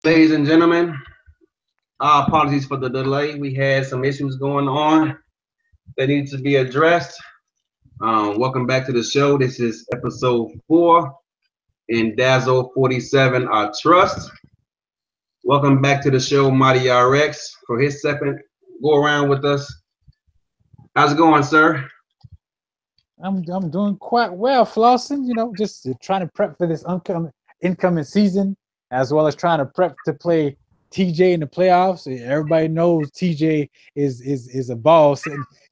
Ladies and gentlemen, our apologies for the delay. We had some issues going on that need to be addressed. Welcome back to the show. This is episode 4 in Dazzo0047 I Trust. Welcome back to the show, Mighty RX, for his second go around with us. How's it going, sir? I'm doing quite well, Flossin. Just trying to prep for this incoming season, as well as trying to prep to play TJ in the playoffs. Everybody knows TJ is a boss,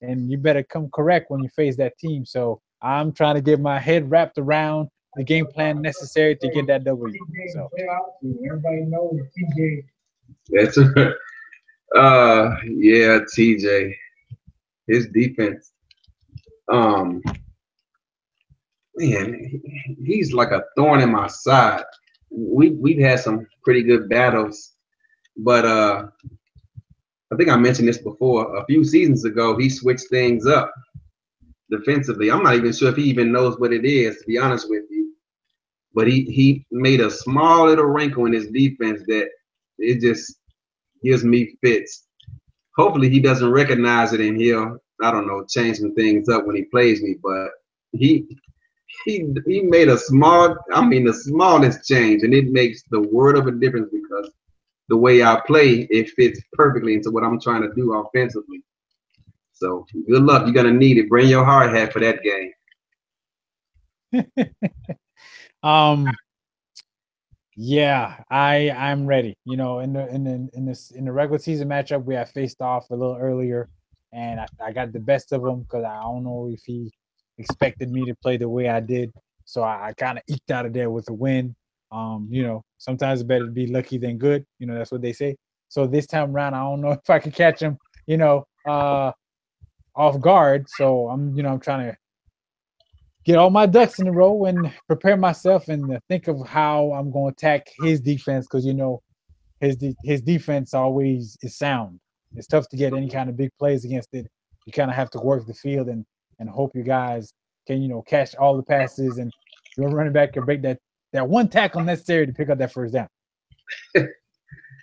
and you better come correct when you face that team. So I'm trying to get my head wrapped around the game plan necessary to get that W. So Everybody knows TJ. That's yeah, TJ. His defense. Um, man, he's like a thorn in my side. We've had some pretty good battles, but I think I mentioned this before. A few seasons ago, he switched things up defensively. I'm not even sure if he even knows what it is, to be honest with you. But he made a small little wrinkle in his defense that it just gives me fits. Hopefully he doesn't recognize it and he'll, I don't know, change some things up when he plays me. But he he made the smallest change, and it makes the world of a difference because the way I play, it fits perfectly into what I'm trying to do offensively. So good luck. You're gonna need it. Bring your hard hat for that game. um yeah, I'm ready. In the regular season matchup, we had faced off a little earlier, and I got the best of him because I don't know if he expected me to play the way I did. So I kind of eked out of there with a win. Sometimes it's better to be lucky than good. That's what they say. So this time around, I don't know if I can catch him. Off guard. So I'm trying to get all my ducks in a row and prepare myself and think of how I'm going to attack his defense because his defense always is sound. It's tough to get any kind of big plays against it. You kind of have to work the field and hope you guys can catch all the passes and your running back can break that one tackle necessary to pick up that first down.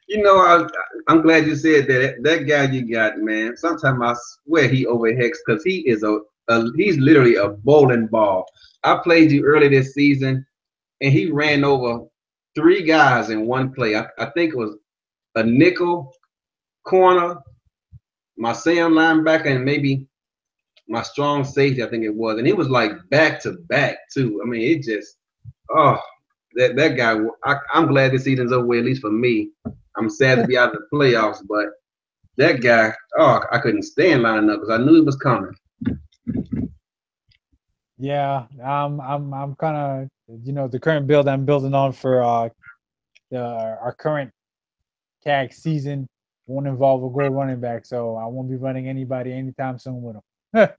You know, I'm glad you said that. That guy you got, man. Sometimes I swear he overhacks because he is he's literally a bowling ball. I played you early this season, and he ran over 3 guys in one play. I think it was a nickel corner, my Sam linebacker, and maybe my strong safety. I think it was, and it was like back to back too. I mean, it just oh that guy. I'm glad this season's over with, at least for me. I'm sad to be out of the playoffs, but that guy, oh, I couldn't stand lining up because I knew it was coming. Yeah, I'm kind of the current build I'm building on for our current tag season won't involve a good running back, so I won't be running anybody anytime soon with him. Well,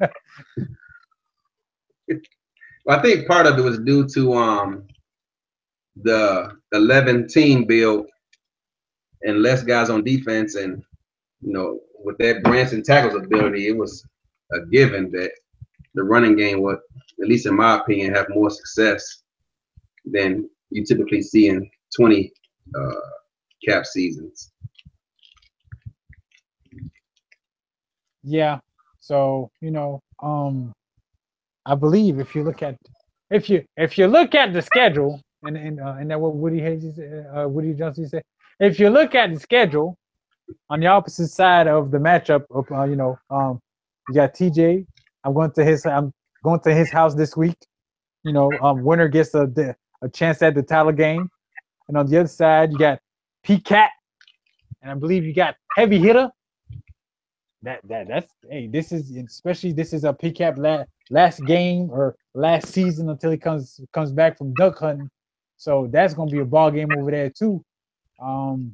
I think part of it was due to the 11 team build and less guys on defense, and with that Branson tackles ability, it was a given that the running game would, at least in my opinion, have more success than you typically see in 20 uh, cap seasons. Yeah, so I believe if you look at the schedule, and that what Woody Johnson said, if you look at the schedule on the opposite side of the matchup of you got TJ. I'm going to his house this week. Winner gets a chance at the title game, and on the other side you got P Cat, and I believe you got Heavy Hitter. That's hey, this is a P Cat last game or last season until he comes back from duck hunting. So that's gonna be a ball game over there too. Um,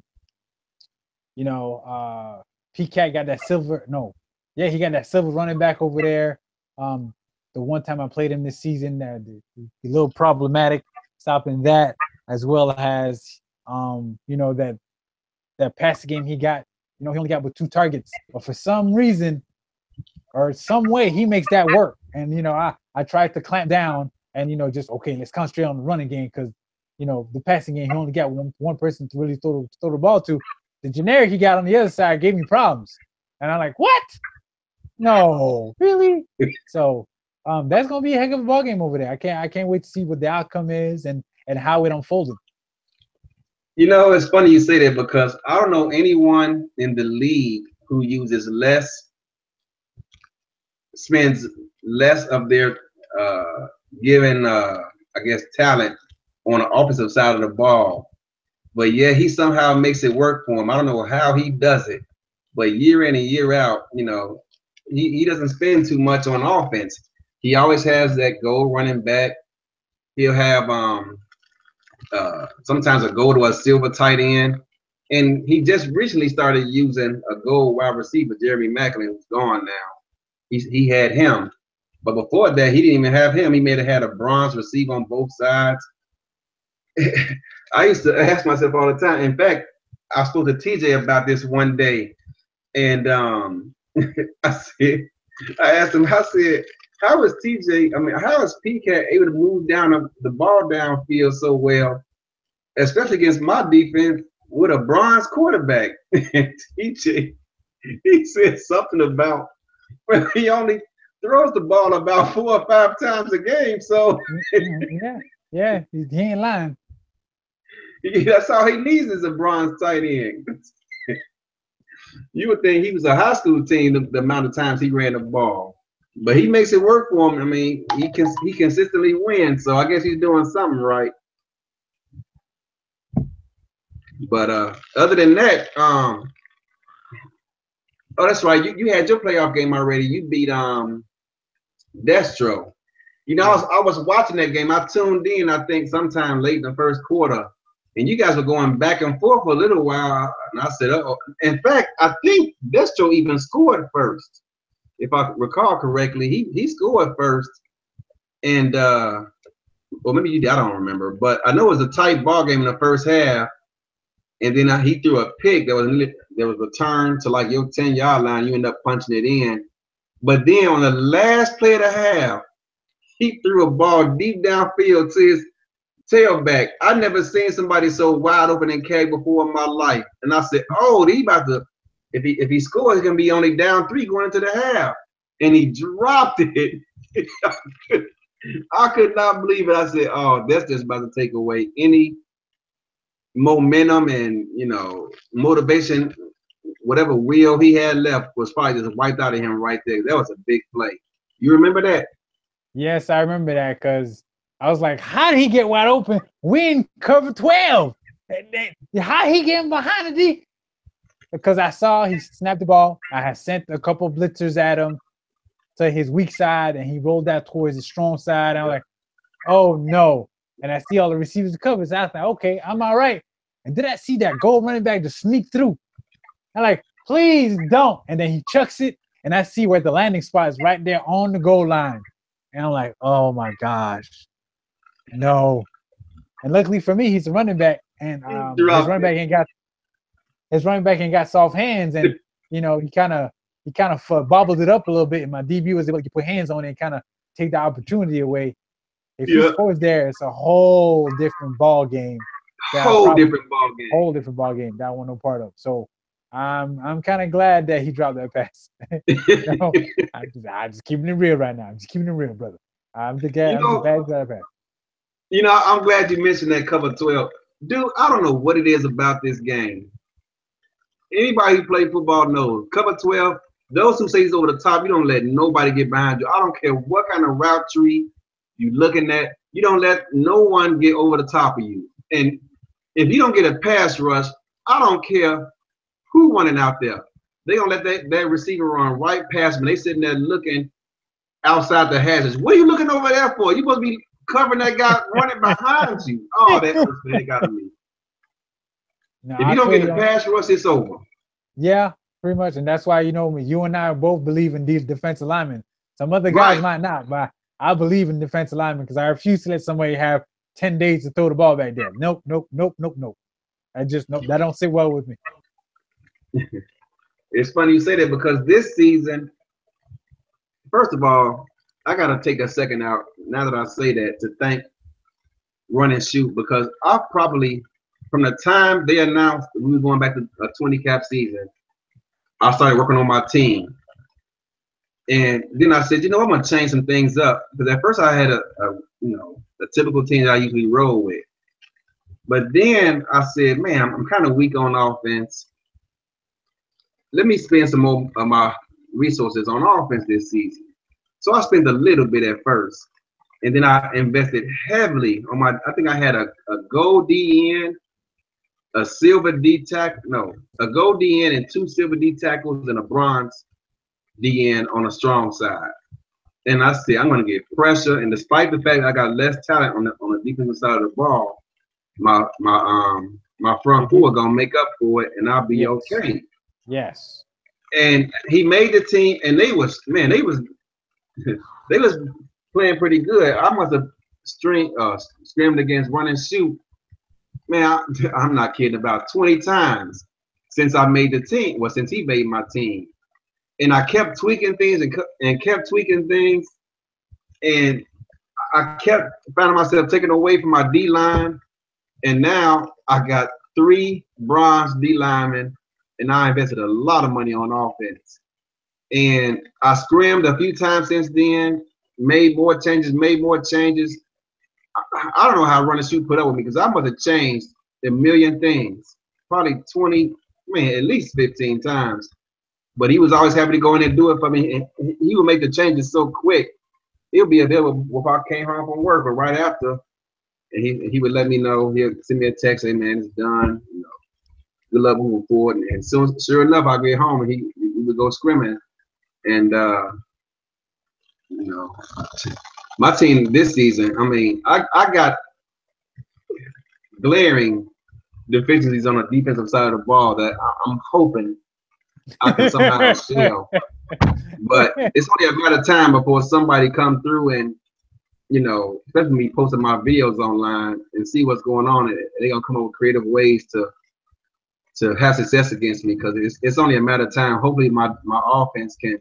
you know, Cat got that silver. No, yeah, he got that silver running back over there. Um, the one time I played him this season, a little problematic stopping that, as well as that pass game he got. He only got with 2 targets, but for some reason or some way he makes that work. And I tried to clamp down and just okay, let's concentrate on the running game because the passing game, he only got one person to really throw the ball to. The generic he got on the other side gave me problems, and I'm like, what? No, really? So that's gonna be a heck of a ball game over there. I can't wait to see what the outcome is and how it unfolded. It's funny you say that because I don't know anyone in the league who spends less of their given, I guess, talent on the offensive side of the ball. But yeah, he somehow makes it work for him. I don't know how he does it, but year in and year out, he doesn't spend too much on offense. He always has that goal running back. He'll have sometimes a goal to a silver tight end. And he just recently started using a gold wide receiver, Jeremy Macklin, who's gone now. He had him. But before that, he didn't even have him. He may have had a bronze receiver on both sides. I used to ask myself all the time. In fact, I spoke to TJ about this one day. And I asked him, I said, how is PCAT able to move down the ball downfield so well, especially against my defense with a bronze quarterback? And TJ, he said something about, well, he only throws the ball about 4 or 5 times a game. So yeah, he ain't lying. That's all he needs is a bronze tight end. You would think he was a high school team the amount of times he ran the ball, but he makes it work for him. I mean, he consistently wins, so I guess he's doing something right. But other than that, oh, that's right. You had your playoff game already. You beat Destro. I was watching that game. I tuned in, I think, sometime late in the first quarter, and you guys were going back and forth for a little while. And I said, "Oh." In fact, I think Destro even scored first, if I recall correctly. He scored first, and well, maybe you did. I don't remember, but I know it was a tight ball game in the first half. And then he threw a pick that was a turn to like your 10-yard line. You end up punching it in. But then on the last play of the half, he threw a ball deep downfield to his tailback. I never seen somebody so wide open and carry before in my life. And I said, oh, he about to, if he scores, he's gonna be only down 3 going into the half. And he dropped it. I could not believe it. I said, oh, that's just about to take away any momentum and motivation. Whatever will he had left was probably just wiped out of him right there. That was a big play. You remember that? Yes, I remember that because I was like, how did he get wide open? We in cover 12. How he getting behind the D? Because I saw he snapped the ball. I had sent a couple of blitzers at him to his weak side, and he rolled that towards his strong side. And I'm like, oh no. And I see all the receivers covered. So I was like, okay, I'm all right. And then I see that goal running back just sneak through. I'm like, please don't. And then he chucks it, and I see where the landing spot is right there on the goal line. And I'm like, oh my gosh, no. And luckily for me, he's a running back, and his running back ain't got soft hands, and he kind of bobbled it up a little bit, and my DB was able to put hands on it and kind of take the opportunity away. If he scores there, it's a whole different ball game. Whole different ball game. That one no part of. So I'm kind of glad that he dropped that pass. I'm just keeping it real right now. I'm just keeping it real, brother. I'm just glad that pass. I'm glad you mentioned that cover 12. Dude, I don't know what it is about this game. Anybody who played football knows cover 12. Those who say he's over the top, you don't let nobody get behind you. I don't care what kind of route tree you're looking at. You don't let no one get over the top of you. And if you don't get a pass rush, I don't care who running out there. They gonna let that receiver run right past them. They sitting there looking outside the hashes. What are you looking over there for? You supposed to be covering that guy running behind you. Oh, that hurts the heck out of me. No, if you don't get a pass rush, it's over. Yeah, pretty much. And that's why, you and I both believe in these defensive linemen. Some other guys might not, but I believe in defensive linemen because I refuse to let somebody have 10 days to throw the ball back there. Nope. That don't sit well with me. It's funny you say that because this season, first of all, I got to take a second out, now that I say that, to thank run and shoot because I probably from the time they announced we were going back to a 20 cap season, I started working on my team. And then I said, you know, I'm gonna change some things up because at first I had a typical team that I usually roll with. But then I said, man, I'm kind of weak on offense. Let me spend some more of my resources on offense this season. So I spent a little bit at first, and then I invested heavily on my. I think I had a gold DN, a silver D tackle, no, a gold DN and 2 silver D tackles and a bronze DN on the strong side. And I said, I'm going to get pressure. And despite the fact that I got less talent on the defensive side of the ball, my front four gonna make up for it, and I'll be okay. Yes. And he made the team, and they was they was playing pretty good. I must have scrimmed against run and shoot. Man, I'm not kidding, about 20 times since I made the team. Well, since he made my team, and I kept tweaking things and kept tweaking things, and I kept finding myself taking away from my D line. And now I got 3 bronze D linemen, and I invested a lot of money on offense. And I scrimmed a few times since then, made more changes. I don't know how Run and Shoot put up with me because I must have changed a million things, probably 20, man, at least 15 times. But he was always happy to go in and do it for me. And he would make the changes so quick. He'll be available if I came home from work, but right after. And he would let me know. He'll send me a text, "Hey man, it's done. You know, good luck moving forward." And soon, sure enough, I get home and he would go scrimming. And you know, my team this season. I mean, I got glaring deficiencies on the defensive side of the ball that I'm hoping I can somehow shell. But it's only a matter of time before somebody come through and, you know, especially me posting my videos online and see what's going on. And they're gonna come up with creative ways to have success against me because it's only a matter of time. Hopefully my offense can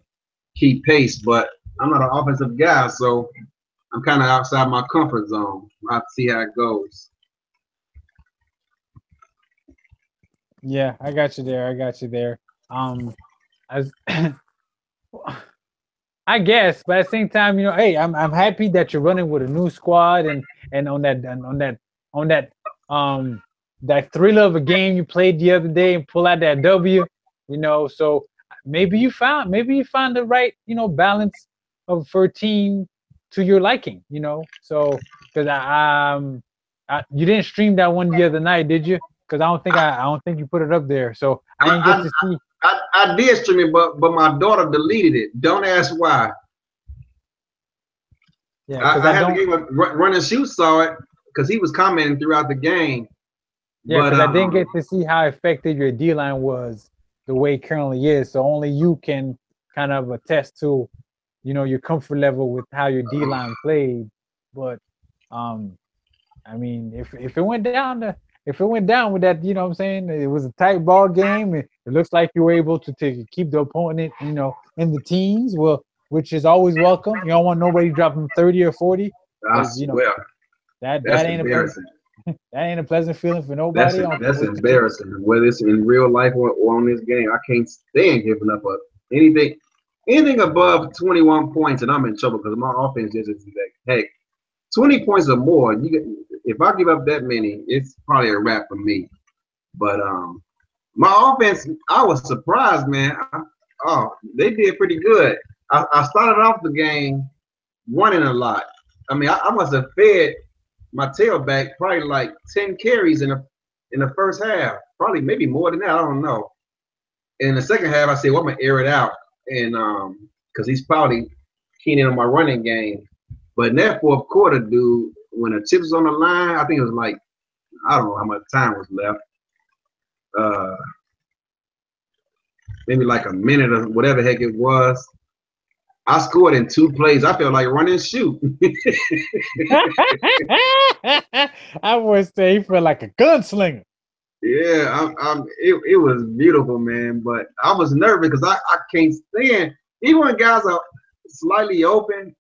keep pace, but I'm not an offensive guy, so I'm kind of outside my comfort zone. I'll have to see how it goes. Yeah, I got you there. As I guess, but at the same time, you know, hey, I'm happy that you're running with a new squad and on that thrill of a game you played the other day and pull out that W, you know. So maybe you found the right, you know, balance for a team to your liking, you know. So because you didn't stream that one the other night, did you? Because I don't think you put it up there. So I didn't get to see. I did stream it, but my daughter deleted it. Don't ask why. Yeah, I had to give him Run and Shoot saw it because he was commenting throughout the game. Yeah, because I didn't get to see how effective your D line was the way it currently is. So only you can kind of attest to, you know, your comfort level with how your D line played. But I mean, if it went down with that, you know what I'm saying, it was a tight ball game. It looks like you were able to keep the opponent, you know, in the teens, well, which is always welcome. You don't want nobody dropping 30 or 40. You know, that ain't embarrassing. That ain't a pleasant feeling for nobody. That's embarrassing. Whether it's in real life or on this game, I can't stand giving up anything above 21 points, and I'm in trouble because my offense just is like, hey, 20 points or more. If I give up that many, it's probably a wrap for me. But my offense, I was surprised, man. They did pretty good. I started off the game running a lot. I mean, I must have fed my tailback probably like 10 carries in the first half. Probably maybe more than that. I don't know. In the second half, I said, well, I'm gonna air it out, and because he's probably keen in on my running game. But in that fourth quarter, dude, when the chips was on the line, I think it was like, I don't know how much time was left. Maybe like a minute or whatever the heck it was. I scored in 2 plays. I felt like run and shoot. I would say he felt like a gunslinger. Yeah, it was beautiful, man. But I was nervous because I can't stand, even when guys are slightly open,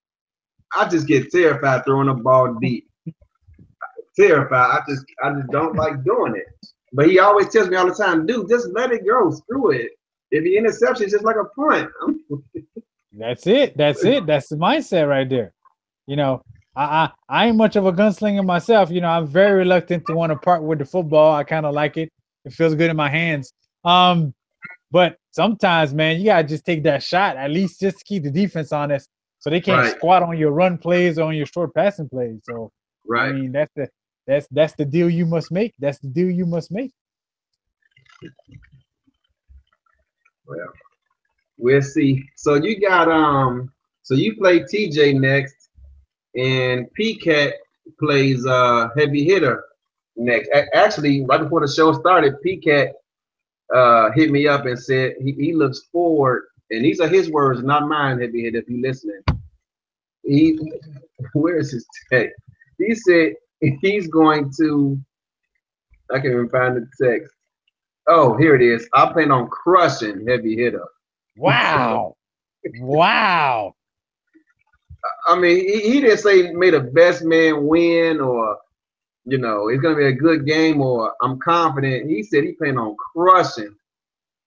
I just get terrified throwing the ball deep. terrified. I just don't like doing it. But he always tells me all the time, dude, just let it go. Screw it. If the interception is just like a punt. That's it. That's it. That's the mindset right there. You know, I ain't much of a gunslinger myself. You know, I'm very reluctant to want to part with the football. I kind of like it. It feels good in my hands. But sometimes, man, you gotta just take that shot, at least just to keep the defense honest, so they can't Right. squat on your run plays or on your short passing plays. So, Right. I mean, that's the deal you must make. That's the deal you must make. Well, we'll see. So you got so you play TJ next, and PCAT plays heavy hitter next. Actually, right before the show started, PCAT hit me up and said he looks forward, and these are his words, not mine, heavy hitter, if you listening. He where's his text? He said he's going to, I can't even find the text. Oh, here it is. I plan on crushing heavy hitter. Wow. Wow. I mean, he didn't say may the best man win, or you know, it's gonna be a good game, or I'm confident. He said he planned on crushing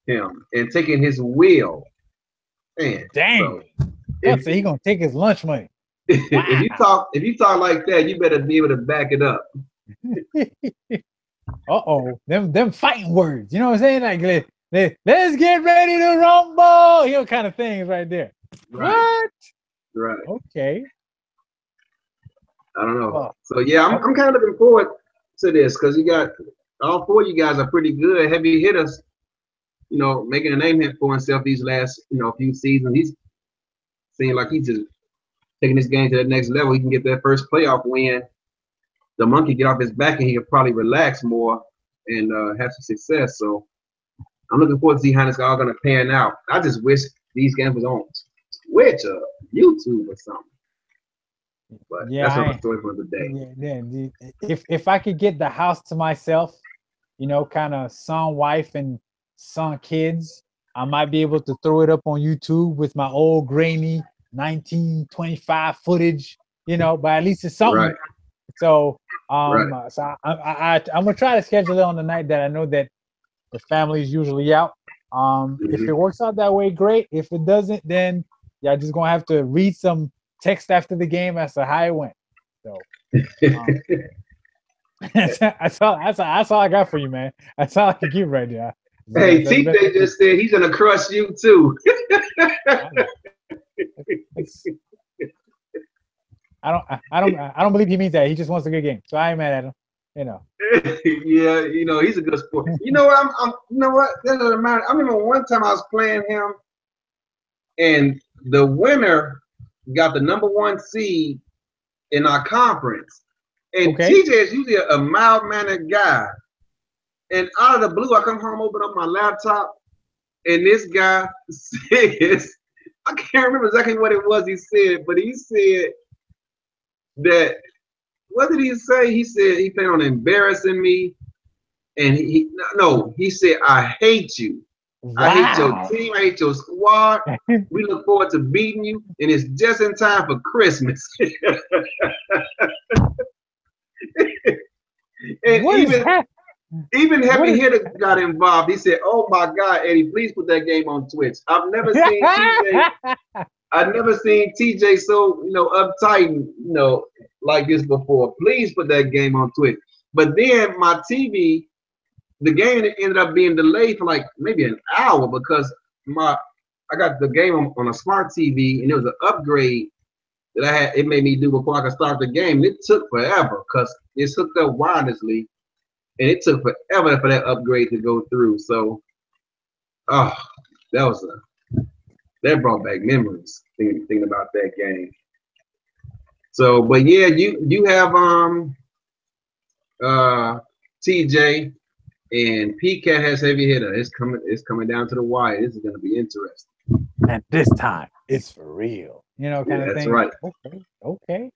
him and taking his will. Man, Dang. So So he gonna take his lunch money. Wow. if you talk like that, you better be able to back it up. Uh-oh. Them fighting words. You know what I'm saying? Like let's get ready to rumble. You know, kind of things right there. Right. What? Right. Okay. I don't know. Oh. So yeah, I'm kind of looking forward to this because you got all four of you guys are pretty good heavy hitters. You know, making a name for himself these last few seasons. He's seeing like he's just taking this game to the next level. He can get that first playoff win. The monkey get off his back and he can probably relax more and have some success. So I'm looking forward to see how this all gonna pan out. I just wish these games was on Twitch or YouTube or something. But yeah, that's my story for the day. Yeah, if I could get the house to myself, you know, kind of son, wife, and son kids, I might be able to throw it up on YouTube with my old grainy 1925 footage, you know, but at least it's something. Right. So Right. so I'm gonna try to schedule it on the night that I know that the family is usually out. If it works out that way, great. If it doesn't, then yeah, just gonna have to read some text after the game as to how it went. So that's all I got for you, man. That's all I can give right there. Hey, TJ just said he's gonna crush you too. I don't believe he means that. He just wants a good game. So I ain't mad at him. You know. Yeah, he's a good sport. You know what? You know what? That doesn't matter. I remember one time I was playing him, and the winner got the #1 seed in our conference. And Okay. TJ is usually a mild-mannered guy. And out of the blue, I come home, open up my laptop, and this guy says, I can't remember exactly what it was he said, but he said that, what did he say? He said he planned on embarrassing me. And he said, I hate you. Wow. I hate your team. I hate your squad. We look forward to beating you. And it's just in time for Christmas. And even Heavy Hitter got involved. He said, oh my God, Eddie, please put that game on Twitch. I've never seen TJ so uptight, like this before. Please put that game on Twitch. But then my TV, the game ended up being delayed for like maybe an hour because I got the game on a smart TV, and it was an upgrade that it made me do before I could start the game. It took forever because it's hooked up wirelessly, and it took forever for that upgrade to go through. So, that brought back memories thinking about that game. So, but yeah, you have TJ. And PCAT has heavy hitter. It's coming down to the wire. This is going to be interesting. And this time, it's for real. You know, kind of that's thing. Right. Okay.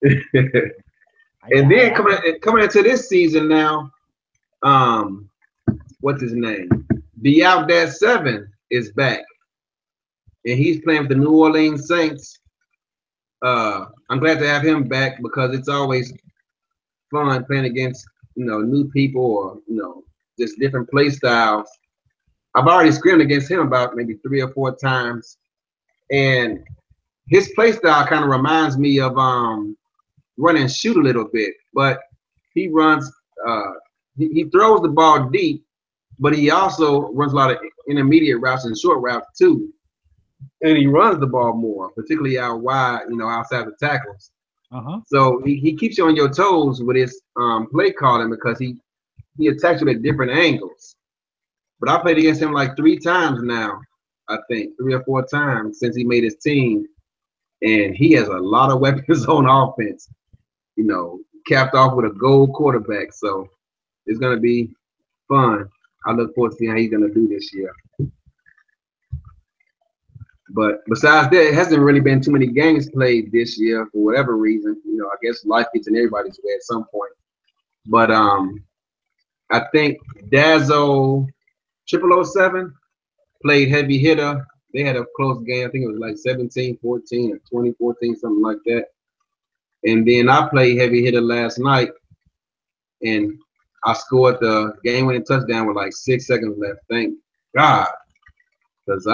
And then coming into this season now, what's his name? Be Out That 7 is back, and he's playing with the New Orleans Saints. I'm glad to have him back because it's always fun playing against new people or just different play styles. I've already scrimmed against him about maybe 3 or 4 times, and his play style kind of reminds me of run and shoot a little bit, but he runs uh, he throws the ball deep, but he also runs a lot of intermediate routes and short routes too, and he runs the ball more, particularly out wide, outside the tackles. So he keeps you on your toes with his play calling because he attacks you at different angles. But I played against him like 3 times now, I think 3 or 4 times since he made his team, and he has a lot of weapons on offense. Capped off with a gold quarterback. So it's gonna be fun. I look forward to seeing how he's gonna do this year. But besides that, it hasn't really been too many games played this year for whatever reason. I guess life gets in everybody's way at some point. But I think Dazzo0047 played heavy hitter. They had a close game. I think it was like 17-14 or 20-14, something like that. And then I played heavy hitter last night, and I scored the game-winning touchdown with like 6 seconds left. Thank God, because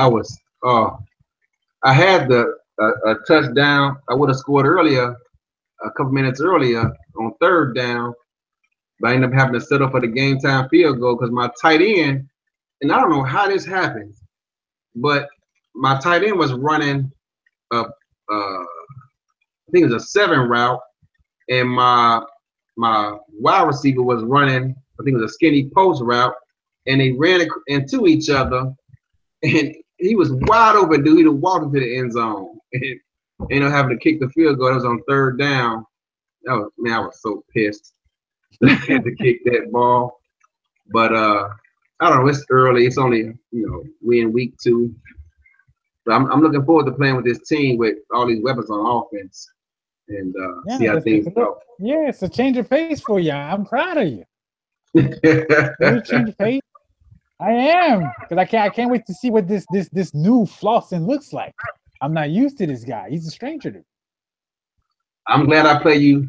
I had a touchdown. I would have scored earlier, a couple minutes earlier on 3rd down, but I ended up having to settle for the game time field goal because my tight end, and I don't know how this happens, but my tight end was running I think it was a 7 route, and my wide receiver was running, I think it was a skinny post route, and they ran into each other, and he was wide open, dude. He walked into the end zone and ended up having to kick the field goal. It was on 3rd down. I was so pissed. I had to kick that ball. But I don't know, it's early. It's only, we in week 2. But I'm looking forward to playing with this team with all these weapons on offense and see how things go. Yeah, it's a change of pace for you. I'm proud of you. Really change of pace. I am, because I can't wait to see what this new Flossin looks like. I'm not used to this guy. He's a stranger to me. I'm glad I play you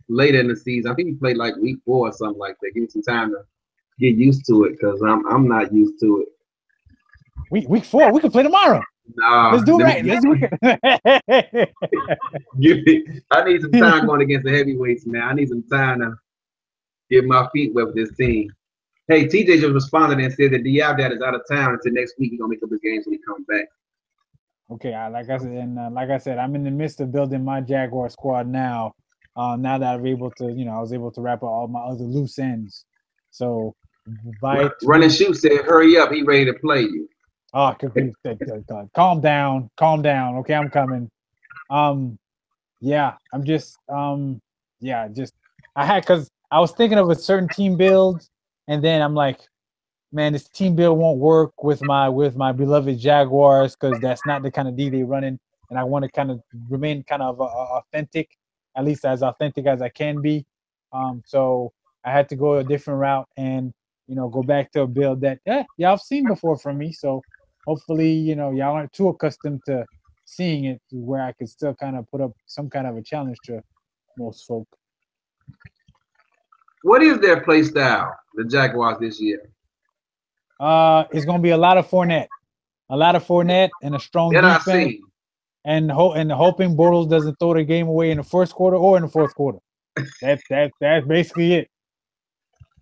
later in the season. I think you played like week 4 or something like that. Give me some time to get used to it because I'm not used to it. Week 4, we can play tomorrow. Nah, let's do it right. Let's do it. I need some time going against the heavyweights, man. I need some time to get my feet wet with this team. Hey, TJ just responded and said that Dad is out of town until next week. He's gonna make up his games when he comes back. Okay, like I said, I'm in the midst of building my Jaguar squad now. Now that I'm able to, I was able to wrap up all my other loose ends. So, Run and Shoot said, "Hurry up, he ready to play you." Oh, calm down. Okay, I'm coming. Yeah, I'm just, because I was thinking of a certain team build, and then I'm like, man, this team build won't work with my beloved Jaguars because that's not the kind of D they running, and I want to kind of remain kind of authentic, at least as authentic as I can be. So I had to go a different route and go back to a build that y'all have seen before from me. So hopefully y'all aren't too accustomed to seeing it to where I could still kind of put up some kind of a challenge to most folk. What is their play style, the Jaguars, this year? It's gonna be a lot of Fournette and a strong defense, and hoping Bortles doesn't throw the game away in the first quarter or in the fourth quarter. That's basically it.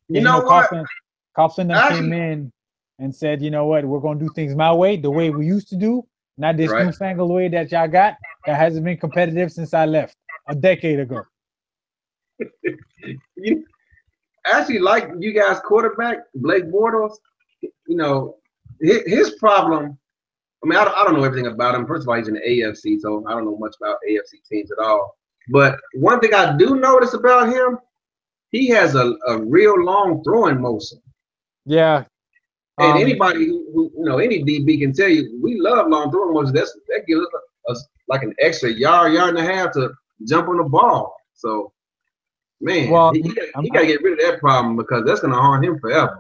You know what? Coughlin came in and said, you know what, we're gonna do things my way, the way we used to do, not this newfangled way that y'all got that hasn't been competitive since I left a decade ago. I actually like you guys' quarterback, Blake Bortles. His problem, I mean, I don't know everything about him. First of all, he's in the AFC, so I don't know much about AFC teams at all. But one thing I do notice about him, he has a real long throwing motion. Yeah. And anybody who any DB can tell you, we love long throwing motion. That gives us like an extra yard and a half to jump on the ball. So, man, he got to get rid of that problem because that's going to harm him forever.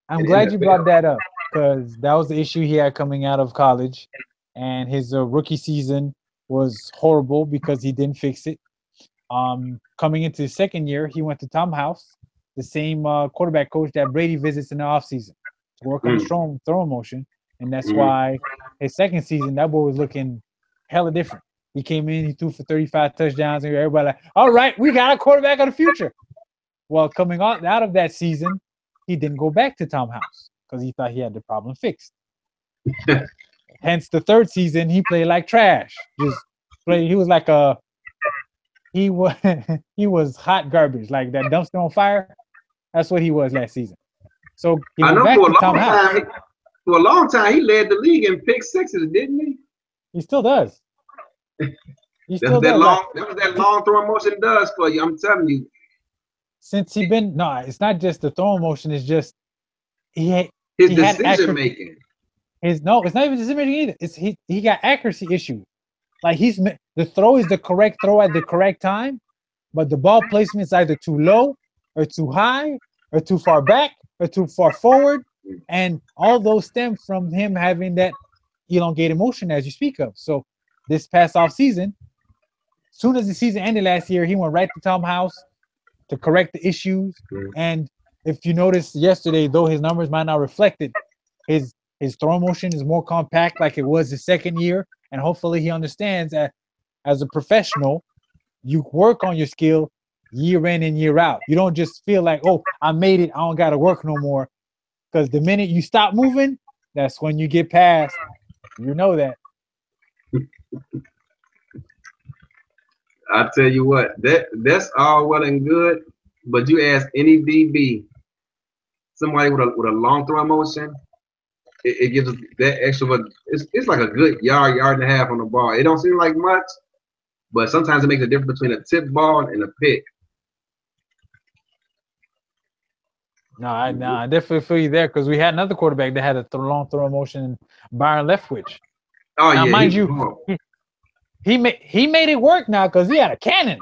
I'm glad you brought that up because that was the issue he had coming out of college, and his rookie season was horrible because he didn't fix it. Coming into his second year, he went to Tom House, the same quarterback coach that Brady visits in the offseason to work on his throwing motion. And that's why his second season, that boy was looking hella different. He came in, he threw for 35 touchdowns, and everybody like, all right, we got a quarterback of the future. Well, coming out of that season, he didn't go back to Tom House because he thought he had the problem fixed. Hence, the third season, he played like trash. Just play. He was like he was he was hot garbage, like that dumpster on fire. That's what he was last season. So he went back to Tom House. For a long time, he led the league in pick sixes, didn't he? He still does. He still does. That was that long throwing motion does for you. I'm telling you. Since it's not just the throwing motion. It's just his decision making. It's not even decision making either. It's he got accuracy issues. Like the throw is the correct throw at the correct time, but the ball placement is either too low or too high or too far back or too far forward, and all those stem from him having that elongated motion as you speak of. So this past off season, as soon as the season ended last year, he went right to Tom House to correct the issues. And if you noticed yesterday, though his numbers might not reflect it, his throw motion is more compact like it was his second year. And hopefully he understands that as a professional, you work on your skill year in and year out. You don't just feel like, oh, I made it, I don't got to work no more. Because the minute you stop moving, that's when you get past. You know that. I tell you what, that's all well and good, but you ask any DB, somebody with a long throw motion, it gives us that extra. It's like a good yard and a half on the ball. It don't seem like much, but sometimes it makes a difference between a tip ball and a pick. No, I definitely feel you there because we had another quarterback that had a long throw motion, Byron Leftwich. Oh now, yeah, mind you, he made it work now because he had a cannon.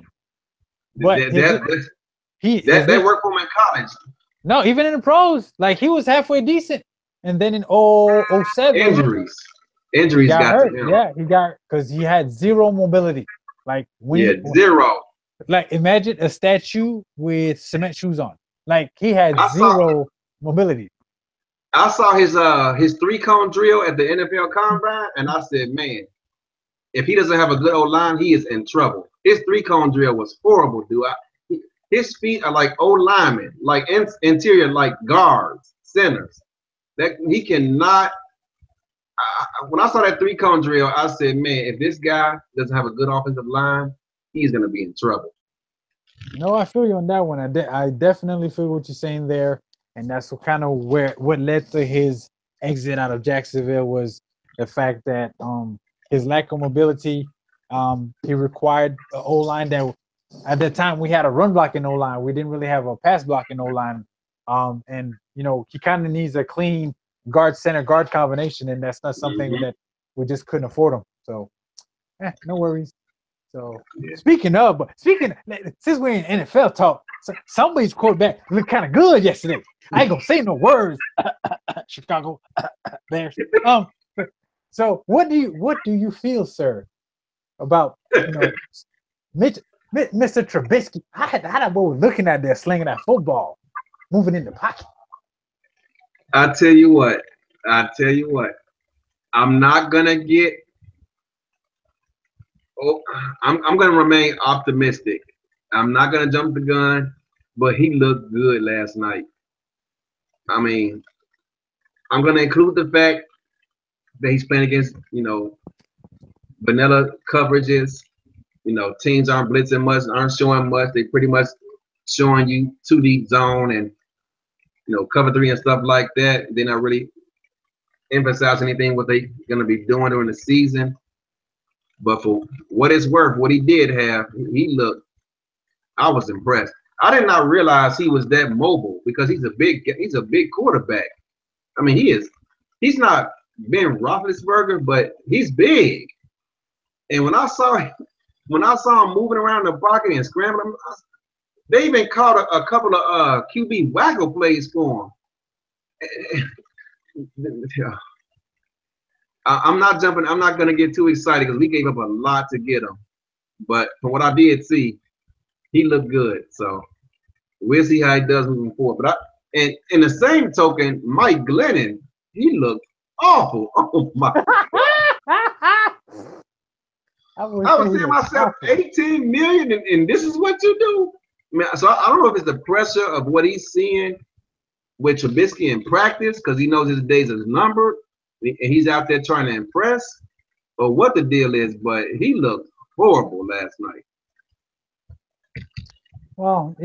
But that worked for him in college. No, even in the pros, like he was halfway decent, and then in 07, injuries got hurt. To him. Yeah, he got because he had zero mobility. Like zero. Like imagine a statue with cement shoes on. Like he had zero mobility. I saw his 3-cone drill at the NFL Combine, and I said, man, if he doesn't have a good old line, he is in trouble. His 3-cone drill was horrible, dude. His feet are like old linemen, like interior, like guards, centers. That he cannot. When I saw that 3-cone drill, I said, man, if this guy doesn't have a good offensive line, he's gonna be in trouble. No, I feel you on that one. I definitely feel what you're saying there, and that's kind of what led to his exit out of Jacksonville was the fact that his lack of mobility. He required an O-line that at that time we had a run blocking O-line. We didn't really have a pass blocking O-line. And he kind of needs a clean guard center guard combination, and that's not something that we just couldn't afford him. So, no worries. So speaking since we're in NFL talk, somebody's quarterback looked kind of good yesterday. I ain't gonna say no words. Chicago Bears. So what do you feel, sir, about Mr. Trubisky? How that boy was looking at there, slinging that football, moving in the pocket. I tell you what, I'm not gonna get. I'm gonna remain optimistic. I'm not gonna jump the gun, but he looked good last night. I mean, I'm gonna include the fact that he's playing against, vanilla coverages. Teams aren't blitzing much, aren't showing much. They pretty much showing you 2 deep zone and cover 3 and stuff like that. They're not really emphasizing anything what they're gonna be doing during the season. But for what it's worth, what he did have, I was impressed. I did not realize he was that mobile because he's a big quarterback. I mean, he's not Ben Roethlisberger, but he's big. And when I saw him moving around the pocket and scrambling, they even caught a couple of QB waggle plays for him. I'm not going to get too excited because we gave up a lot to get him. But from what I did see, he looked good. So we'll see how he does moving forward. But and in the same token, Mike Glennon, he looked awful. Oh my! I would I say was he saying looks myself, awful. 18 million, and this is what you do. Man, so I don't know if it's the pressure of what he's seeing with Trubisky in practice, because he knows his days is numbered, and he's out there trying to impress, or what the deal is. But he looked horrible last night. Well,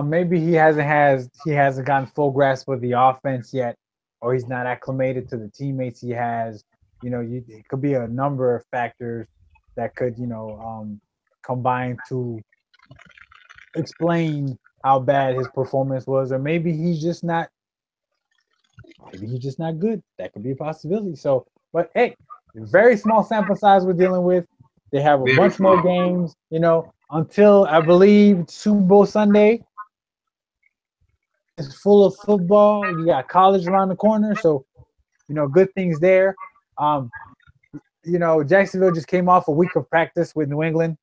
maybe he hasn't gotten full grasp of the offense yet, or he's not acclimated to the teammates he has. It could be a number of factors that could, combine to explain how bad his performance was, or maybe he's just not. Maybe he's just not good. That could be a possibility. So, but hey, very small sample size we're dealing with. They have a Very bunch more small. games, until I believe Super Bowl Sunday. It's full of football. You got college around the corner, so good things there. Um, Jacksonville just came off a week of practice with New England.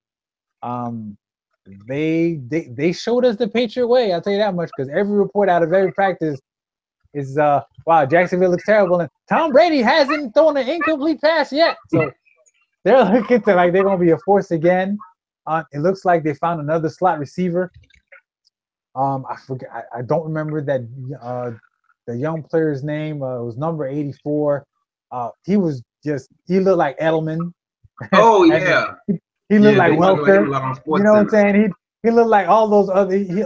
They showed us the Patriot way. I'll tell you that much, because every report out of every practice is wow, Jacksonville looks terrible, and Tom Brady hasn't thrown an incomplete pass yet. So they're looking to like they're gonna be a force again. It looks like they found another slot receiver. I forget. I don't remember that the young player's name. It was number 84. He looked like Edelman. Oh And yeah, he looked like they talk about him Welker. a lot on You Sports know what I'm Center. saying? He looked like all those other. He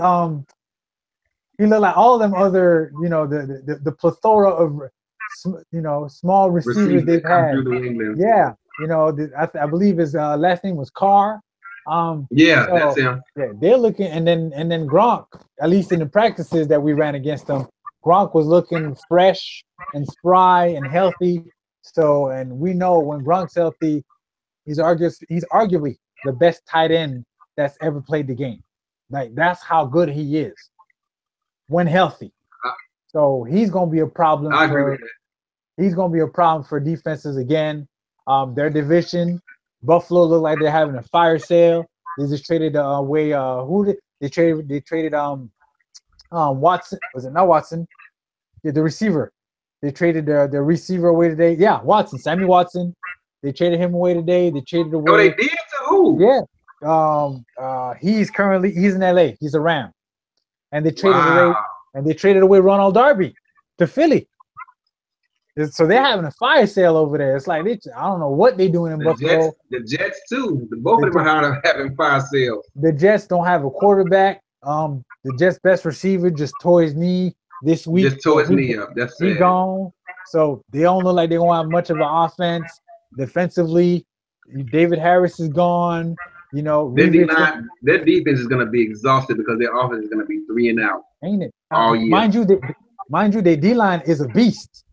looked like all them other. The plethora of small receivers Receivers they've that come had. through New England. Yeah, I believe his last name was Carr. Yeah, that's So him. yeah, they're looking, and then Gronk, at least in the practices that we ran against them, Gronk was looking fresh and spry and healthy. So, and we know when Gronk's healthy, he's arguably the best tight end that's ever played the game. Like that's how good he is when healthy. So he's gonna be a problem I agree with for he's gonna be a problem for defenses again. Their division, Buffalo look like they're having a fire sale. They just traded away who did they traded Watson, was it not Watson? Yeah, the receiver. They traded the receiver away today. Yeah, Watson, Sammy Watson. They traded him away today. They traded that. Oh, they away. did to who? Yeah. He's in LA. He's a Ram. And they Wow. traded away Ronald Darby to Philly. So they're having a fire sale over there. It's like I don't know what they're doing in Buffalo. The Jets too. Both of them are having fire sales. The Jets don't have a quarterback. The Jets' best receiver just tore his knee this week. Just tore his knee up. That's sad. He gone. So they don't look like they're gonna have much of an offense. Defensively, David Harris is gone. Their defense is going to be exhausted because their offense is going to be 3 and out. Ain't it? All year. Mind you, their D line is a beast.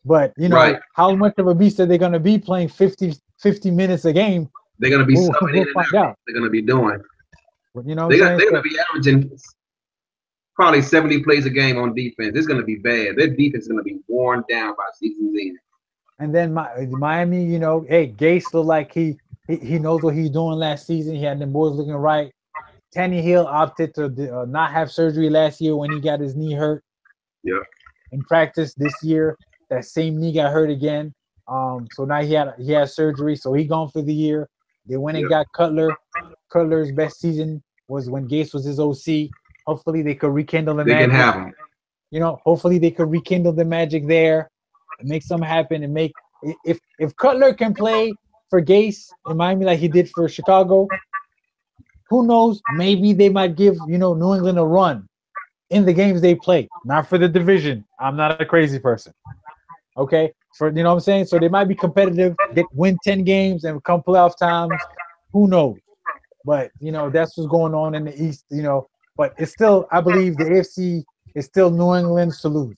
But right. How much of a beast are they going to be playing 50 minutes a game? They're going to be subbing in and out. They're going to be doing. You know, they're going to be averaging probably 70 plays a game on defense. It's going to be bad. Their defense is going to be worn down by season's end. And then Miami, hey, Gase looked like he knows what he's doing last season. He had them boys looking right. Tannehill opted to not have surgery last year when he got his knee hurt. Yeah. In practice this year, that same knee got hurt again. So now he had surgery, so he gone for the year. They went and got Cutler. Cutler's best season was when Gase was his OC. Hopefully they could rekindle the magic. They can have him. Hopefully they could rekindle the magic there and make something happen and make if Cutler can play for Gase in Miami like he did for Chicago, who knows? Maybe they might give New England a run in the games they play. Not for the division. I'm not a crazy person. Okay, for what I'm saying. So they might be competitive, win 10 games, and come playoff times. Who knows? But that's what's going on in the East. But it's still, I believe, the AFC is still New England's to lose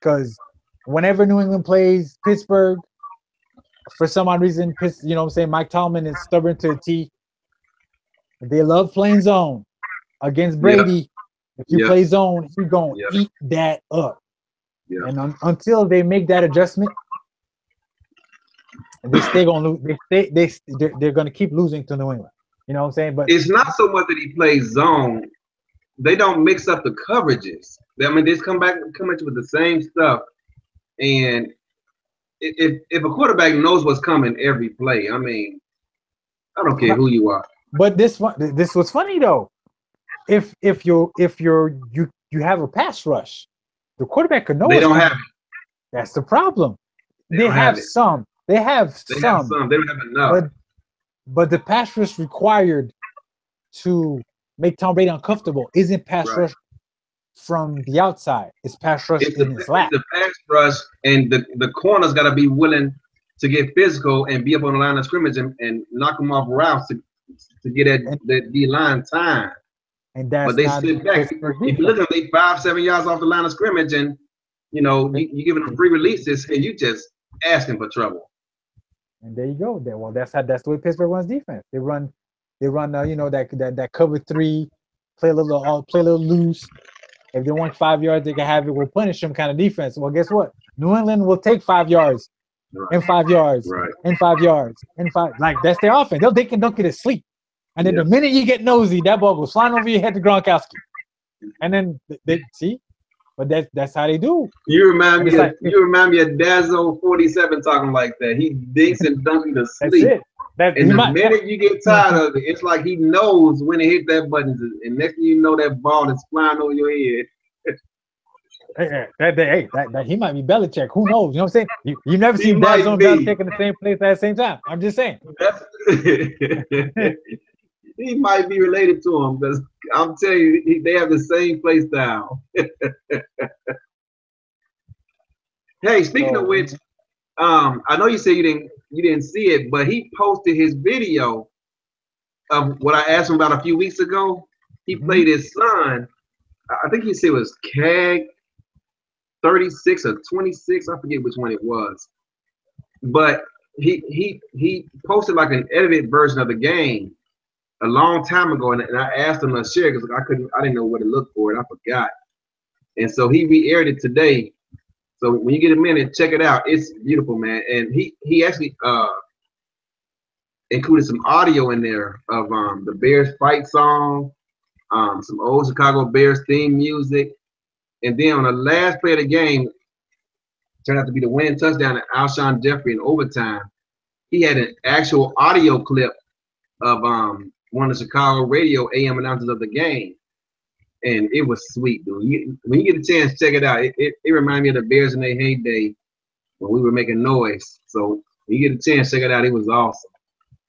because whenever New England plays Pittsburgh, for some odd reason, Mike Tomlin is stubborn to a T. They love playing zone against Brady. If you play zone, he's gonna eat that up. Yeah. And until they make that adjustment, they're gonna keep losing to New England. You know what I'm saying? But it's not so much that he plays zone. They don't mix up the coverages. I mean, they just come at you with the same stuff. And if a quarterback knows what's coming every play, I mean, I don't care who you are. But this was funny though. If you have a pass rush, the quarterback could know They what's don't coming. have it. That's the problem. They have some. They have some. They don't have enough. But the pass rush required to make Tom Brady uncomfortable isn't pass rush from the outside. It's pass rush in his lap. It's the pass rush, and the corner's got to be willing to get physical and be up on the line of scrimmage and knock them off routes to get that D-line time. And that's but they not sit back. If you look at them, they 5-7 yards off the line of scrimmage, and you giving them free releases, and you just asking for trouble. And there you go. That's the way Pittsburgh runs defense. They run that cover 3, play a little loose. If they want 5 yards, they can have it. We'll punish them kind of defense. Well, guess what? New England will take 5 yards, and 5 yards, and 5 yards, and 5. Like that's their offense. They can don't get to sleep. And then the minute you get nosy, that ball goes flying over your head to Gronkowski. And then they see, but that's how they do. You remind me of Dazzo0047 talking like that. He dinks and dunks you to sleep. That's it. And the minute you get tired of it, it's like he knows when to hit that button. And next thing you know, that ball is flying over your head. That he might be Belichick. Who knows? You know what I'm saying? You never seen Dazzo and Belichick in the same place at the same time. I'm just saying. He might be related to him because I'm telling you, they have the same play style. Hey, speaking of which, I know you said you didn't see it, but he posted his video of what I asked him about a few weeks ago. He played his son. I think he said it was CAG 36 or 26. I forget which one it was. But he posted like an edited version of the game a long time ago, and I asked him to share because I didn't know what to look for, and I forgot. And so he re-aired it today. So when you get a minute, check it out. It's beautiful, man. And he actually included some audio in there of the Bears fight song, some old Chicago Bears theme music, and then on the last play of the game, turned out to be the winning touchdown to Alshon Jeffrey in overtime. He had an actual audio clip of one of the Chicago radio AM announcers of the game, and it was sweet, dude. When you get a chance, check it out. It reminded me of the Bears in their heyday when we were making noise. So when you get a chance, check it out. It was awesome.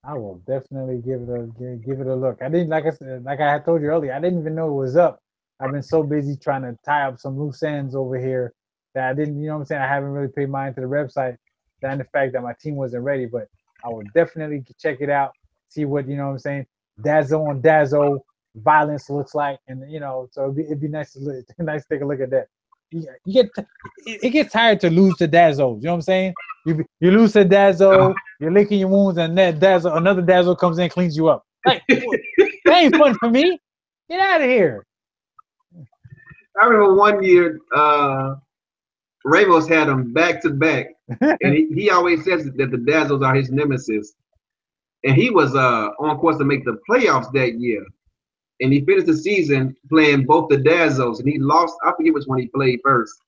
I will definitely give it a look. I didn't, like I had told you earlier, I didn't even know it was up. I've been so busy trying to tie up some loose ends over here that I didn't, you know what I'm saying? I haven't really paid mind to the website and the fact that my team wasn't ready, but I will definitely check it out, see what, you know what I'm saying, Dazzo on Dazzo violence looks like, and so it'd be nice to take a look at that. It gets tired to lose to Dazzo. You know what I'm saying? You lose to Dazzo, you're licking your wounds, and then another Dazzo comes in and cleans you up. Like that ain't fun for me. Get out of here. I remember one year, Ramos had them back to back, and he always says that the Dazzles are his nemesis. And he was on course to make the playoffs that year. And he finished the season playing both the Dazzles, and he lost. I forget which one he played first,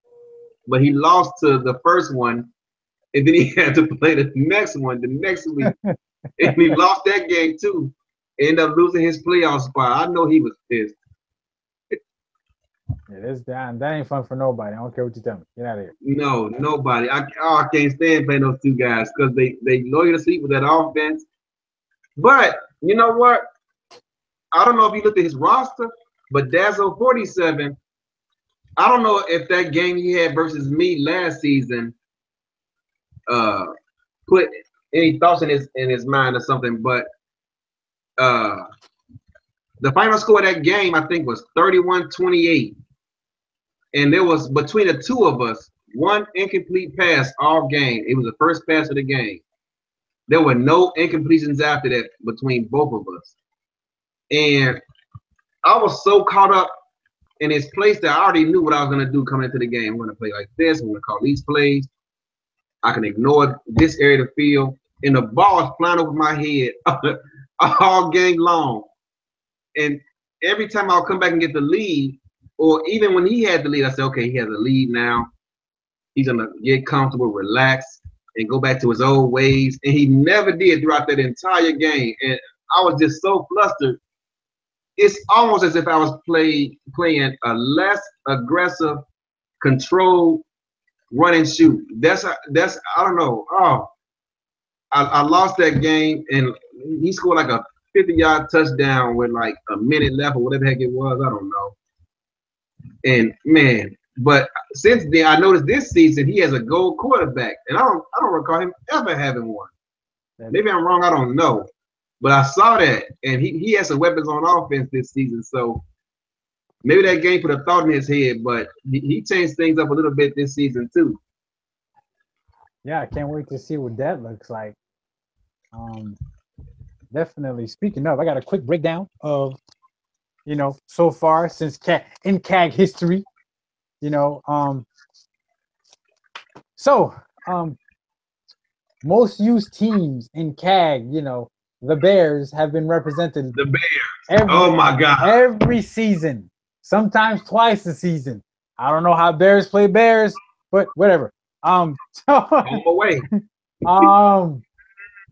but he lost to the first one, and then he had to play the next one the next week, and he lost that game too. Ended up losing his playoff spot. I know he was pissed. Yeah, that ain't fun for nobody. I don't care what you tell me. Get out of here. No, nobody. I can't stand playing those two guys because they lure you to sleep with that offense. But you know what? I don't know if you looked at his roster, but Dazzo0047, I don't know if that game he had versus me last season put any thoughts in his mind or something, but the final score of that game, I think, was 31-28. And there was, between the two of us, one incomplete pass all game. It was the first pass of the game. There were no incompletions after that between both of us. And I was so caught up in his place that I already knew what I was going to do coming into the game. I'm going to play like this. I'm going to call these plays. I can ignore this area of the field. And the ball is flying over my head all game long. And every time I'll come back and get the lead, or even when he had the lead, I said, okay, he has a lead now. He's gonna get comfortable, relax, and go back to his old ways. And he never did throughout that entire game. And I was just so flustered. It's almost as if I was playing a less aggressive, controlled run and shoot. That's I don't know. Oh, I lost that game, and he scored like a 50-yard touchdown with like a minute left or whatever the heck it was. I don't know. And man, but since then I noticed this season he has a gold quarterback, and I don't recall him ever having one. Maybe I'm wrong. I don't know. But I saw that, and he has some weapons on offense this season. So maybe that game put a thought in his head, but he changed things up a little bit this season too. Yeah, I can't wait to see what that looks like. Definitely. Speaking of, I got a quick breakdown of, so far since in CAG history, most used teams in CAG, the Bears have been represented. The Bears. Oh my God. Every season, sometimes twice a season. I don't know how Bears play Bears, but whatever. Home away.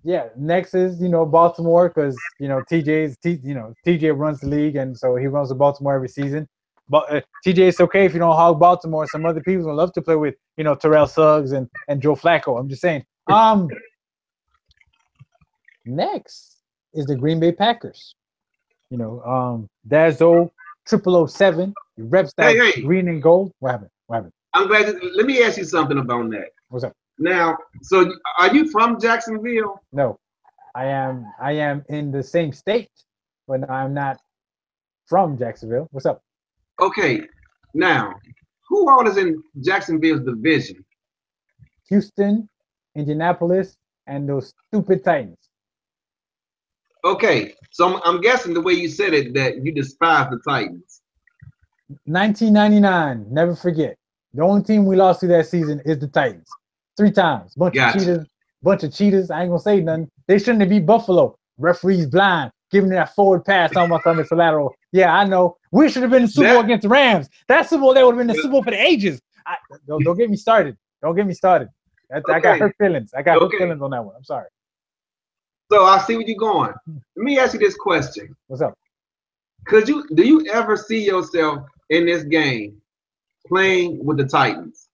Yeah. Next is Baltimore, because TJ runs the league, and so he runs the Baltimore every season. But TJ, it's okay if you don't hog Baltimore. Some other people would love to play with Terrell Suggs and Joe Flacco. I'm just saying. Next is the Green Bay Packers. Dazzo0047. He reps that green and gold. What happened? I'm glad. Let me ask you something about that. What's up? Now, so are you from Jacksonville? No, I am in the same state, but I'm not from Jacksonville. What's up? Okay. Now, who all is in Jacksonville's division? Houston, Indianapolis, and those stupid Titans. Okay, so I'm guessing the way you said it that you despise the Titans. 1999, never forget. The only team we lost to that season is the Titans. 3 times. Bunch of cheaters. I ain't gonna say nothing. They shouldn't have beat Buffalo. Referees blind, giving that forward pass almost on the lateral. Yeah, I know. We should have been in the Super Bowl against the Rams. That Super Bowl, they would have been in the Super Bowl for the ages. Don't get me started. Don't get me started. I got hurt feelings. I got hurt feelings on that one. I'm sorry. So I see where you're going. Let me ask you this question. What's up? Do you ever see yourself in this game playing with the Titans?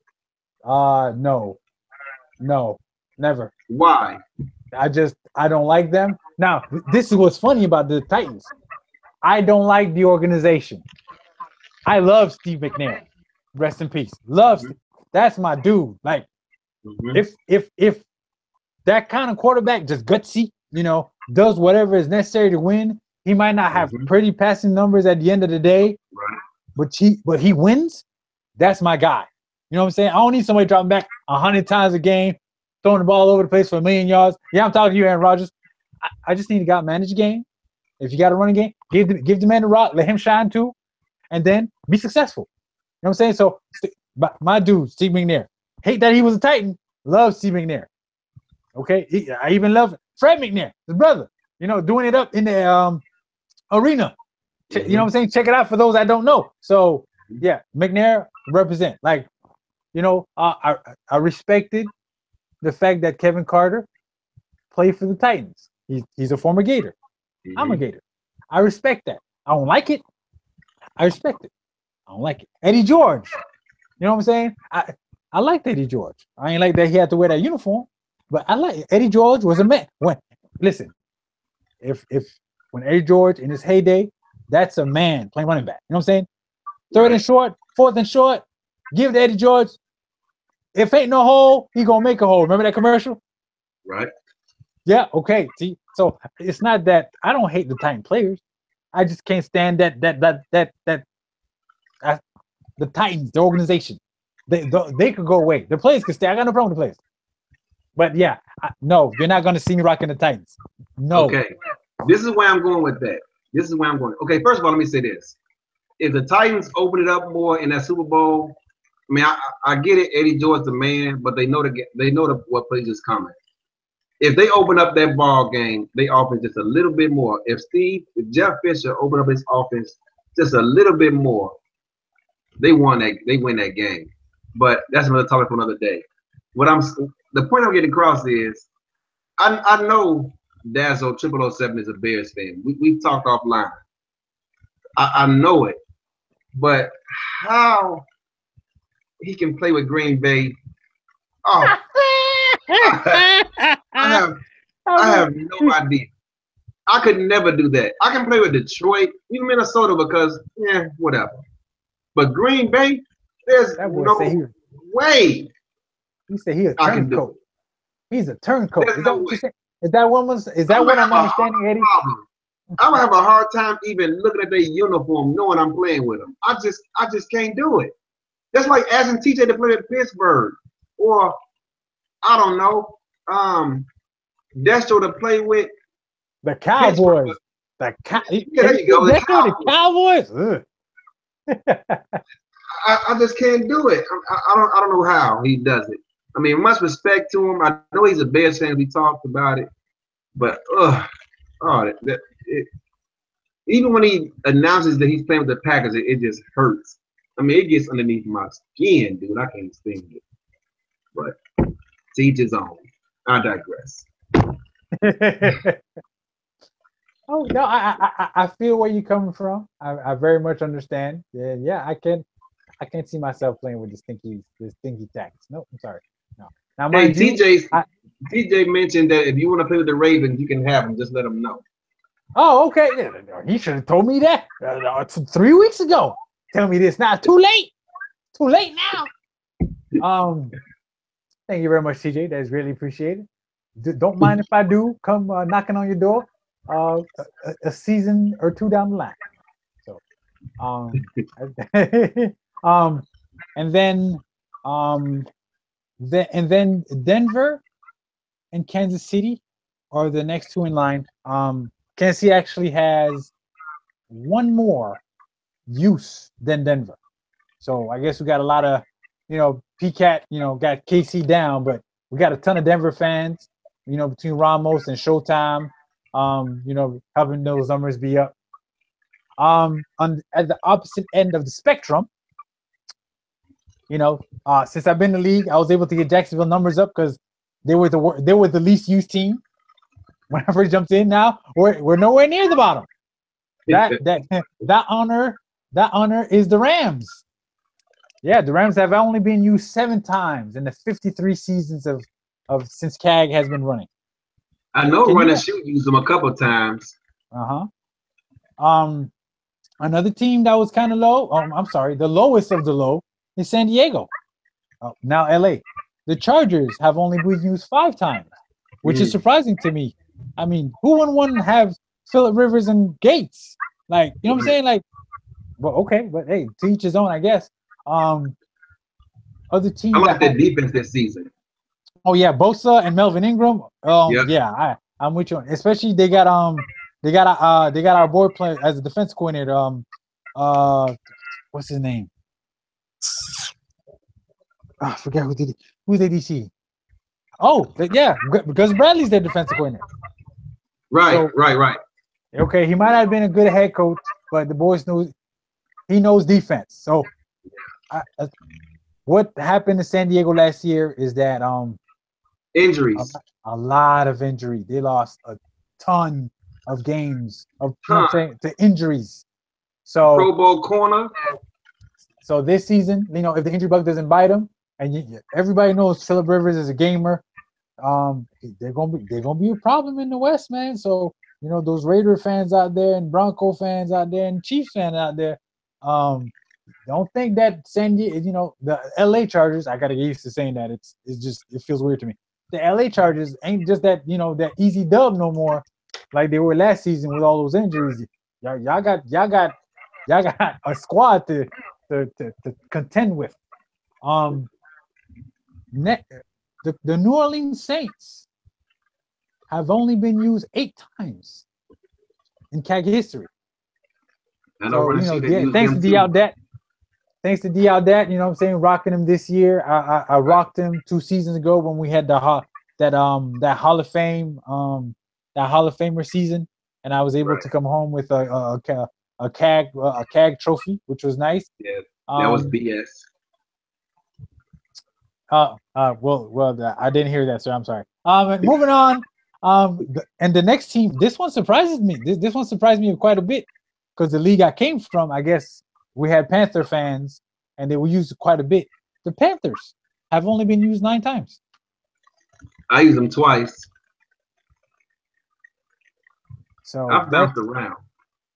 No, never. Why? I don't like them. Now, this is what's funny about the Titans. I don't like the organization. I love Steve McNair. Rest in peace. That's my dude. Like, if that kind of quarterback, just gutsy, does whatever is necessary to win, he might not have pretty passing numbers at the end of the day, but he wins. That's my guy. You know what I'm saying? I don't need somebody dropping back 100 times a game, throwing the ball over the place for 1,000,000 yards. Yeah, I'm talking to you, Aaron Rodgers. I just need a guy to manage the game. If you got a running game, give the man the rock, let him shine too, and then be successful. You know what I'm saying? So my dude, Steve McNair. Hate that he was a Titan. Love Steve McNair. Okay, I even love Fred McNair, his brother. Doing it up in the arena. You know what I'm saying? Check it out for those I don't know. So yeah, McNair represent. Like, I respected the fact that Kevin Carter played for the Titans. He's a former Gator. I'm a Gator. I respect that. I don't like it. I respect it. I don't like it. Eddie George. You know what I'm saying? I liked Eddie George. I ain't like that he had to wear that uniform, but I like Eddie George was a man. When Eddie George in his heyday, that's a man playing running back. You know what I'm saying? 3rd and short, 4th and short, give to Eddie George. If ain't no hole, he gonna make a hole. Remember that commercial? Right. Yeah, okay. See, so it's not that I don't hate the Titan players. I just can't stand that the Titans, the organization. They could go away. The players could stay. I got no problem with the players. But yeah, no, you're not gonna see me rocking the Titans. No. Okay. This is where I'm going with that. Okay, first of all, let me say this. If the Titans open it up more in that Super Bowl, I mean, I get it. Eddie George's the man, but they know what plays is coming. If they open up that ball game, they offense just a little bit more. If Jeff Fisher open up his offense just a little bit more, they win that game. But that's another topic for another day. The point I'm getting across is I know Dazzo0047 is a Bears fan. We've talked offline. I know it. But how he can play with Green Bay? Oh, I have no idea. I could never do that. I can play with Detroit, even Minnesota, because whatever. But Green Bay, there's no way. He said he's a turncoat. He's a turncoat. Is that what you said? Is that what I'm understanding, Eddie? I would have a hard time even looking at their uniform, knowing I'm playing with them. I just can't do it. That's like asking TJ to play at Pittsburgh, or I don't know, Destro to play with the Cowboys. There you go. The Cowboys. I just can't do it. I don't know how he does it. I mean, much respect to him. I know he's a Bears fan. We talked about it, but even when he announces that he's playing with the Packers, it just hurts. I mean, it gets underneath my skin, dude. I can't stand it. But to each his own. I digress. Oh no, I feel where you're coming from. I very much understand. Yeah, I can't see myself playing with the stinky tactics. No, I'm sorry. No. Now, hey, TJ mentioned that if you want to play with the Ravens, you can have them. Just let them know. Oh, okay. He should have told me that 3 weeks ago. Tell me this now. Too late. Too late now. Thank you very much, TJ. That is really appreciated. Don't mind if I do come knocking on your door a season or two down the line. So, and then Denver and Kansas City are the next two in line. Kansas City actually has one more use than Denver. So I guess we got a lot of, PCAT, got KC down, but we got a ton of Denver fans, between Ramos and Showtime, helping those numbers be up. At the opposite end of the spectrum, since I've been in the league, I was able to get Jacksonville numbers up because they were the least used team when I first jumped in. Now we're nowhere near the bottom. That honor is the Rams. Yeah, the Rams have only been used 7 times in the 53 seasons of since CAG has been running. I know Run and Shoot used them a couple times. Another team that was kind of low. I'm sorry, the lowest of the low is San Diego. Now LA. The Chargers have only been used 5 times, which is surprising to me. I mean, who wouldn't have Phillip Rivers and Gates? Like, you know what I'm saying? Like, well, okay, but hey, to each his own, I guess. Other teams. I like their defense this season. Oh yeah, Bosa and Melvin Ingram. Yeah, I'm with you. Especially they got our boy playing as a defense coordinator. What's his name? I forget who's the DC. Oh, yeah, because Bradley's their defensive coordinator. Right. Okay, he might have been a good head coach, but the boys knows defense. So, what happened to San Diego last year is that injuries, a lot of injury. They lost a ton of games to injuries. So Pro Bowl corner. So this season, if the injury bug doesn't bite them, and everybody knows Phillip Rivers is a gamer, they're gonna be a problem in the West, man. So those Raider fans out there and Bronco fans out there and Chiefs fans out there, don't think that San Diego, the LA Chargers. I gotta get used to saying that. It feels weird to me. The LA Chargers ain't just that that easy dub no more, like they were last season with all those injuries. Y'all got a squad to contend with. The New Orleans Saints have only been used 8 times in CAG history. I know. Thanks to D. Aldette, rocking him this year. I rocked him 2 seasons ago when we had the that Hall of Fame that Hall of Famer season, and I was able Right. to come home with a CAG trophy, which was nice. Yeah, that was BS. I didn't hear that, sir. I'm sorry. Moving on. And the next team, this one surprises me. This one surprised me quite a bit because the league I came from, I guess we had Panther fans, and they were used quite a bit. The Panthers have only been used 9 times. I used them twice. So I bounced around.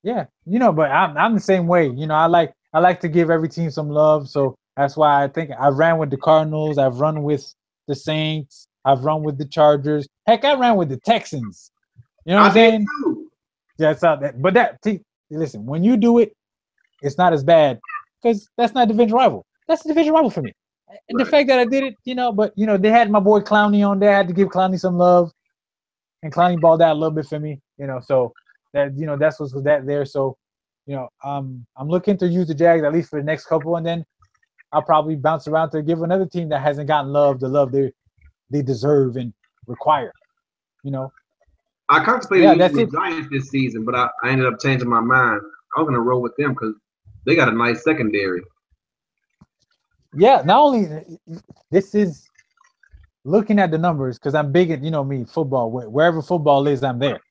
Yeah, but I'm the same way. I like to give every team some love. So that's why I think I ran with the Cardinals. I've run with the Saints. I've run with the Chargers. Heck, I ran with the Texans. You know what I'm saying? Too. That's not that. But listen, when you do it, it's not as bad because that's not a division rival. That's a division rival for me. And the fact that I did it, but they had my boy Clowney on there. I had to give Clowney some love, and Clowney balled out a little bit for me. So that that's what's with that there. So, I'm looking to use the Jags at least for the next couple, and then I'll probably bounce around to give another team that hasn't gotten the love they deserve and require. I contemplated using the Giants this season, but I ended up changing my mind. I was gonna roll with them because they got a nice secondary. Yeah, not only this is looking at the numbers because I'm big at me football. Wherever football is, I'm there.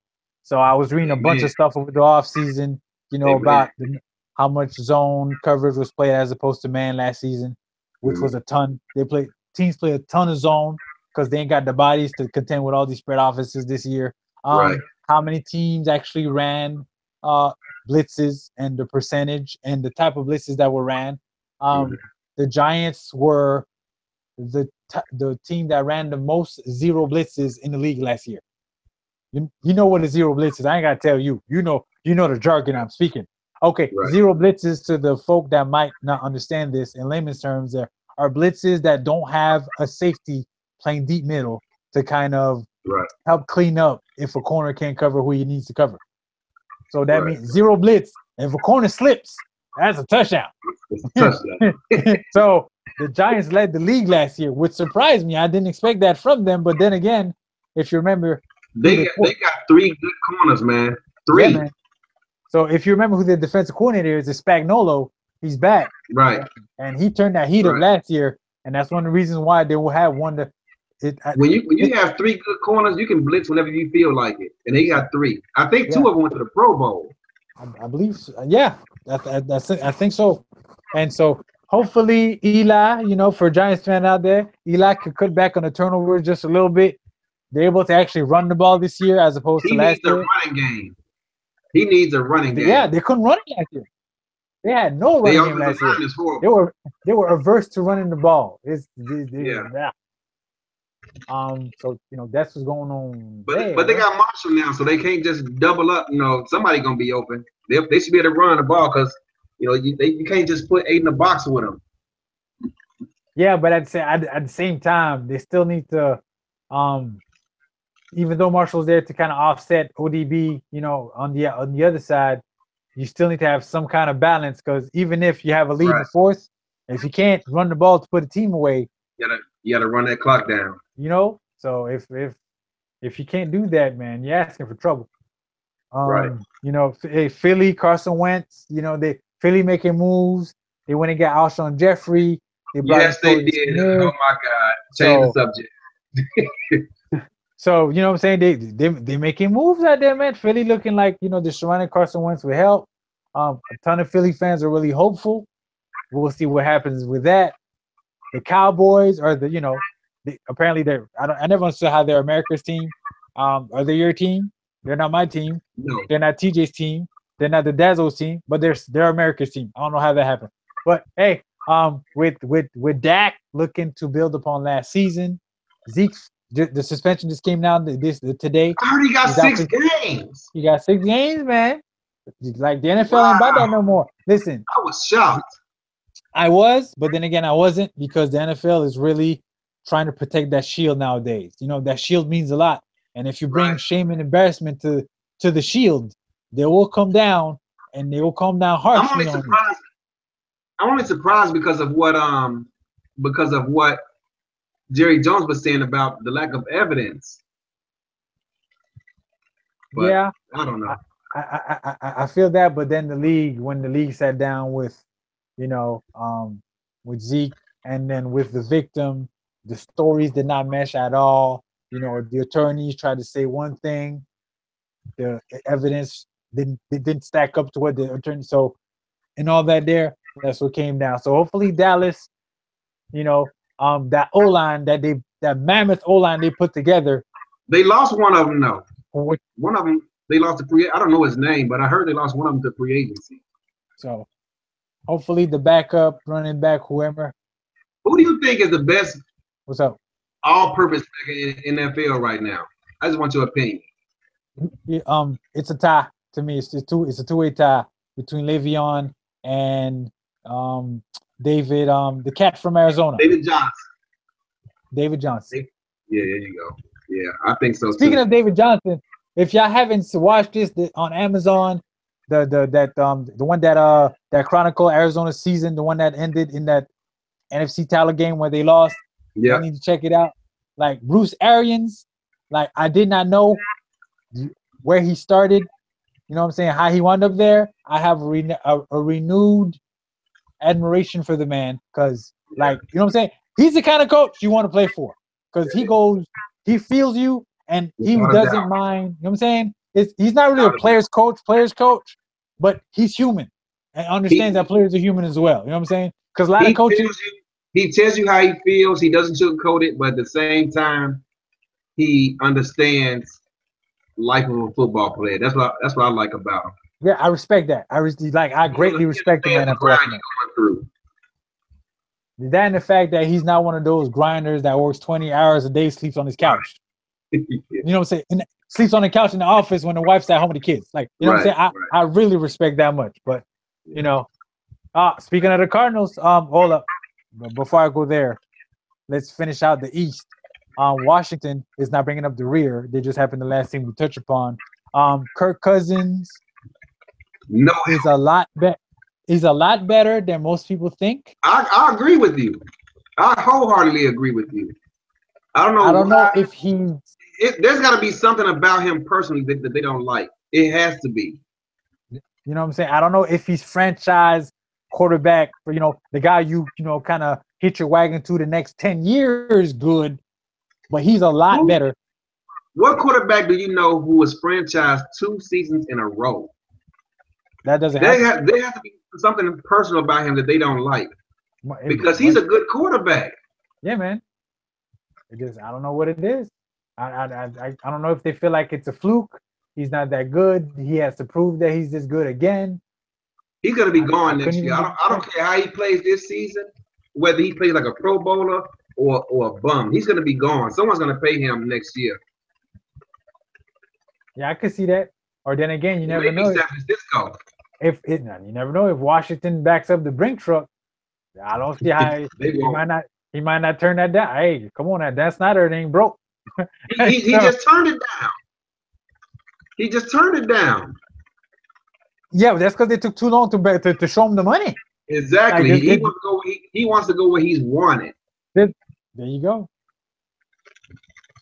So I was reading a bunch of stuff over the off season, about how much zone coverage was played as opposed to man last season, which was a ton. Teams play a ton of zone because they ain't got the bodies to contend with all these spread offenses this year. How many teams actually ran blitzes and the percentage and the type of blitzes that were ran. The Giants were the team that ran the most zero blitzes in the league last year. You know what a zero blitz is. I ain't gotta tell you. You know the jargon I'm speaking. Okay, zero blitzes to the folk that might not understand this in layman's terms are blitzes that don't have a safety playing deep middle to kind of help clean up if a corner can't cover who he needs to cover. So that means zero blitz. If a corner slips, that's a touchdown. So the Giants led the league last year, which surprised me. I didn't expect that from them. But then again, if you remember, they got 3 good corners, man. 3. Yeah, man. So if you remember who the defensive coordinator is Spagnuolo, he's back. Right. And he turned that heat up last year, and that's one of the reasons why they will have one. When you have 3 good corners, you can blitz whenever you feel like it. And they got 3. I think 2 of them went to the Pro Bowl. I believe so. Yeah, I think so. And so hopefully Eli, for Giants fan out there, Eli could cut back on the turnovers just a little bit. They're able to actually run the ball this year as opposed to last year. He needs a running game. Yeah, they couldn't run it last year. They had no running game last year. They were averse to running the ball. So that's what's going on. But they got Marshall now, so they can't just double up. Somebody gonna be open. They should be able to run the ball because you can't just put 8 in the box with them. Yeah, but at the same time, they still need to, even though Marshall's there to kind of offset ODB, on the other side, you still need to have some kind of balance because even if you have a lead in the fourth, if you can't run the ball to put a team away, you gotta run that clock down. So if you can't do that, man, you're asking for trouble. Philly, Carson Wentz, Philly making moves. They went and got Alshon Jeffrey. They did. Oh my God! Change the subject. So you know what I'm saying? They making moves out there, man. Philly looking like they're surrounding Carson Wentz with help. A ton of Philly fans are really hopeful. We'll see what happens with that. The Cowboys are apparently they're I never understood how they're America's team. Are they your team? They're not my team. No. They're not TJ's team. They're not the Dazzo's team, but they're America's team. I don't know how that happened. But hey, with Dak looking to build upon last season, Zeke, the suspension just came down today. I heard he got 6 games. He got 6 games, man. Like the NFL ain't about that no more. Listen, I was shocked. I was, but then again, I wasn't because the NFL is really trying to protect that shield nowadays. That shield means a lot. And if you bring shame and embarrassment to the shield, they will come down and they will come down harshly on you. I'm only surprised because of what Jerry Jones was saying about the lack of evidence. But Yeah, I don't know. I feel that, but then when the league sat down with, you know, with Zeke and then with the victim, the stories did not mesh at all. You know, the attorneys tried to say one thing, the evidence didn't stack up to what the attorney. So, and all that there, that's what came down. So hopefully Dallas, you know, that O line that mammoth O line they put together. They lost one of them though. Which, One of them they lost to free. I don't know his name, but I heard they lost one of them to free agency. so hopefully the backup running back, whoever. Who do you think is the best What's up? all-purpose back in NFL right now? I just want your opinion. It's a tie to me. It's a two-way tie between Le'Veon and David, the cat from Arizona. David Johnson. David Johnson. Yeah, there you go. Yeah, I think so Speaking too. of David Johnson, if y'all haven't watched this on Amazon, the one that chronicle Arizona season, the one that ended in that NFC title game where they lost. Yeah. I need to check it out. Like Bruce Arians, like I did not know where he started. You know what I'm saying? How he wound up there. I have a renewed admiration for the man because, like, you know what I'm saying? He's the kind of coach you want to play for because he feels you and he doesn't mind. You know what I'm saying? He's not really a player's coach, but he's human and understands that players are human as well. You know what I'm saying? Because a lot of coaches. He tells you how he feels. He doesn't sugarcoat it, but at the same time, he understands life of a football player. That's what I like about him. Yeah, I respect that. I greatly respect the man after watching that. That and the fact that he's not one of those grinders that works 20 hours a day, sleeps on his couch. You know what I'm saying? Sleeps on the couch in the office when the wife's at home with the kids. Like, you know what I'm saying? I really respect that much. But, you know, speaking of the Cardinals, hold up. Before I go there, let's finish out the East. Washington is not bringing up the rear. They just happened the last thing we touch upon. Kirk Cousins is a lot better. He's a lot better than most people think. I agree with you. I wholeheartedly agree with you. I don't know if he. There's got to be something about him personally that they don't like. It has to be. You know what I'm saying? I don't know if he's franchise quarterback for, you know, the guy you kind of hit your wagon to the next 10 years good, but he's a lot better. What quarterback do you know who was franchised 2 seasons in a row? That doesn't happen. There has to be something personal about him that they don't like because he's a good quarterback. Yeah, man. I don't know what it is. I don't know if they feel like it's a fluke. He's not that good. He has to prove that he's this good again. He's gonna be gone next year. I don't care how he plays this season, whether he plays like a Pro Bowler or a bum. He's gonna be gone. Someone's gonna pay him next year. Yeah, I could see that. Or then again, you never know. San Francisco. You never know if Washington backs up the Brink truck. I don't see how he might not turn that down. Hey, come on, Dan Snyder ain't broke. he just turned it down. He just turned it down. Yeah, but that's because they took too long to show him the money. Exactly. Like, he wants to go where he's wanted. There you go.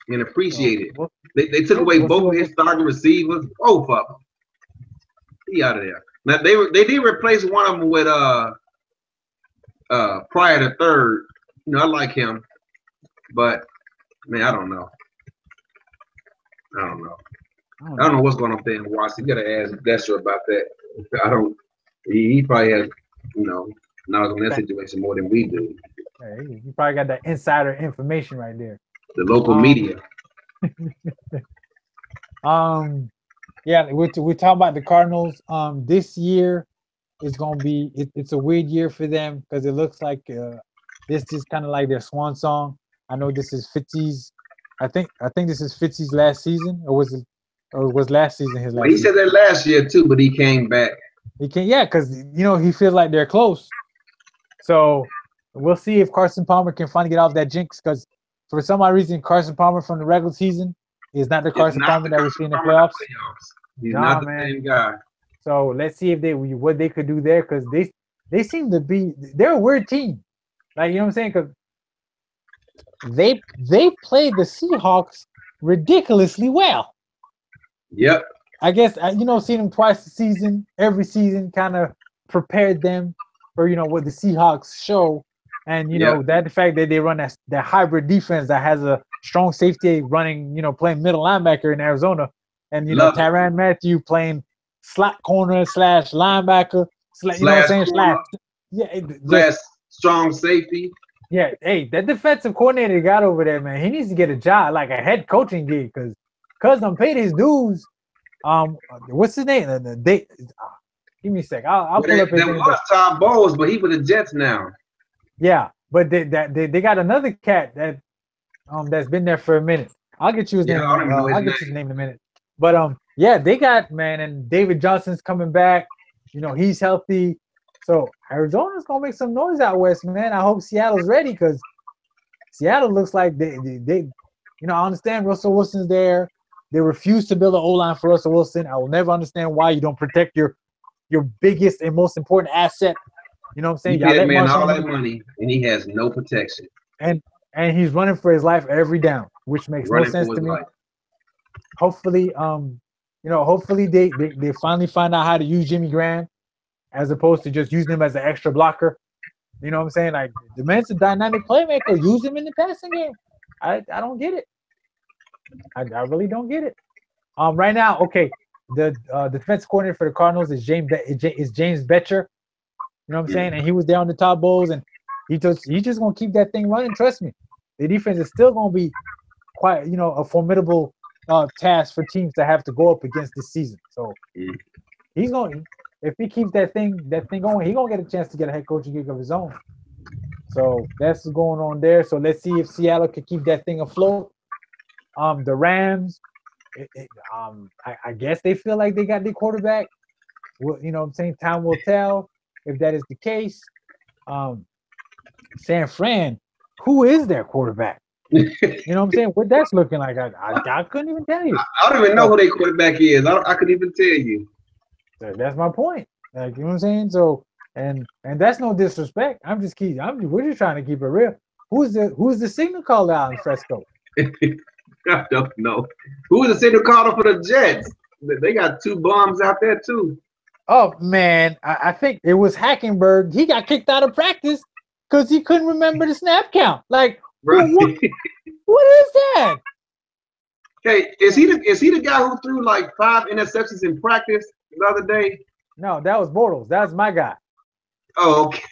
And appreciate it. They took away both of his starting receivers, both of them. He out of there. Now they did replace one of them with Pryor the third. You know, I like him, but man, I don't know. I don't know what's going on there in Washington. You gotta ask Destro about that. I don't. He probably has, knowledge on that situation more than we do. Hey, you probably got that insider information right there. The local media. Yeah, we're talking about the Cardinals. This year is gonna be it's a weird year for them because it looks like this is kind of like their swan song. I know this is Fitzy's. I think this is Fitzy's last season, or was last season his last? Well, he said that last year too, but he came back. Yeah, because he feels like they're close. So we'll see if Carson Palmer can finally get off that jinx. Because for some odd reason, Carson Palmer from the regular season is not the Carson Palmer that we see in the playoffs. He's not the same guy. So let's see if what they could do there, because they seem to be they're a weird team. Like, you know what I'm saying? Because they played the Seahawks ridiculously well. Yep. I guess seeing them twice a season, every season, kind of prepared them for what the Seahawks show, and that the fact that they run that hybrid defense that has a strong safety running, playing middle linebacker in Arizona, and Tyrann Mathieu playing slot corner / linebacker, slash strong safety. Yeah, hey, that defensive coordinator they got over there, man, he needs to get a job, like a head coaching gig, because them paid his dues. What's his name? Give me a sec. I'll pull up his name. Was Todd Bowles, but he with the Jets now. Yeah, but they got another cat that's been there for a minute. I'll get you his name. I'll get you his name in a minute. But yeah, they got, man, and David Johnson's coming back. He's healthy. So Arizona's gonna make some noise out west, man. I hope Seattle's ready, because Seattle looks like they I understand Russell Wilson's there. They refuse to build an O-line for Russell Wilson. I will never understand why you don't protect your biggest and most important asset. You know what I'm saying? You paid man all that money, and he has no protection. And he's running for his life every down, which makes no sense to me. Hopefully, hopefully they finally find out how to use Jimmy Graham, as opposed to just using him as an extra blocker. You know what I'm saying? Like, the man's a dynamic playmaker. Use him in the passing game. I don't get it. I really don't get it. Right now, okay, the defense coordinator for the Cardinals is James Betcher. You know what I'm saying? And he was there on the Todd Bowles, and he's just gonna keep that thing running. Trust me, the defense is still gonna be quite a formidable task for teams to have to go up against this season. So he's going, if he keeps that thing going, he's gonna get a chance to get a head coaching gig of his own. So that's what's going on there. So let's see if Seattle can keep that thing afloat. The Rams, I guess they feel like they got their quarterback. Well, you know what I'm saying? Time will tell if that is the case. San Fran, who is their quarterback? You know what I'm saying? What that's looking like, I couldn't even tell you. I don't even know who their quarterback is. I couldn't even tell you. That's my point. Like, you know what I'm saying? So, and that's no disrespect. We're just trying to keep it real. Who's the signal caller out in Fresco? I don't know. Who's the signal caller for the Jets? They got two bombs out there too. Oh man, I think it was Hackenberg. He got kicked out of practice because he couldn't remember the snap count. Like, right. what is that? Hey, is he the guy who threw like 5 interceptions in practice the other day? No, that was Bortles. That was my guy. Oh, okay.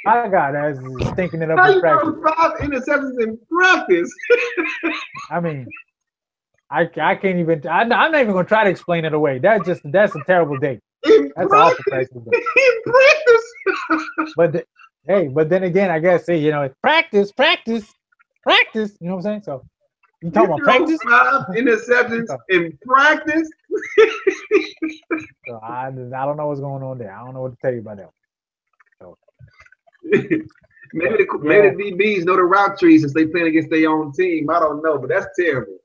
My guy that's thinking it up How in practice. 5 interceptions in practice? I mean, I can't even. I'm not even gonna try to explain it away. That's a terrible day. That's an awful practice day. In practice. But then again, I guess practice. You know what I'm saying? So you talking about practice? 5 interceptions in practice. So I don't know what's going on there. I don't know what to tell you about that. So maybe the DBs know the route trees since they playing against their own team. I don't know, but that's terrible.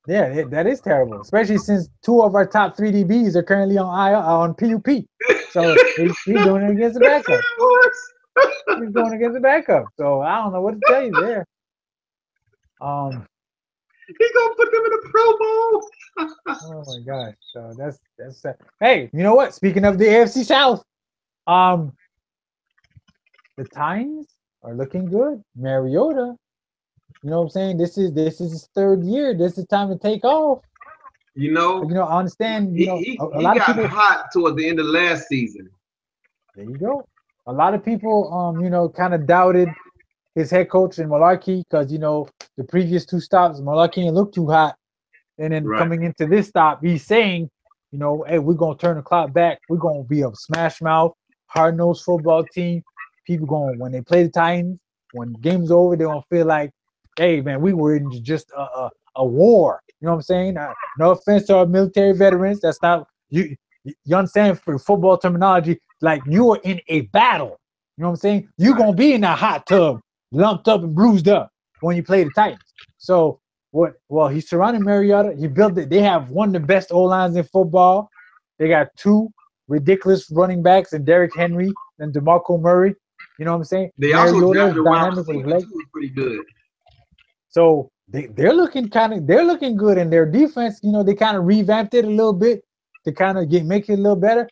Yeah, that is terrible, especially since 2 of our top 3 DBs are currently on PUP. So he's doing it against the backup. He's going against the backup. So I don't know what to tell you there. He's gonna put them in the Pro Bowl. Oh my gosh. So that's sad. Hey, you know what? Speaking of the AFC South, the Titans are looking good. Mariota, you know what I'm saying? This is his 3rd year. This is time to take off. I understand. He a lot of people hot toward the end of last season. There you go. A lot of people, kind of doubted his head coach in Malarkey because the previous 2 stops, Malarkey didn't look too hot, and then coming into this stop, he's saying, hey, we're gonna turn the clock back. We're gonna be a smash mouth, hard-nosed football team. People when they play the Titans, when the game's over, they're gonna feel like, hey man, we were in just a war. You know what I'm saying? No offense to our military veterans. That's not you understand, for football terminology, like you are in a battle. You know what I'm saying? You're gonna be in that hot tub, lumped up and bruised up when you play the Titans. So he's surrounding Mariota. He built it. They have one of the best O-lines in football. They got 2 ridiculous running backs, and Derrick Henry and DeMarco Murray. You know what I'm saying? They also Mariota is drafted a wide dynamic with his receiver legs. too, is pretty good. So they're looking good, and their defense, they kind of revamped it a little bit to kind of make it a little better.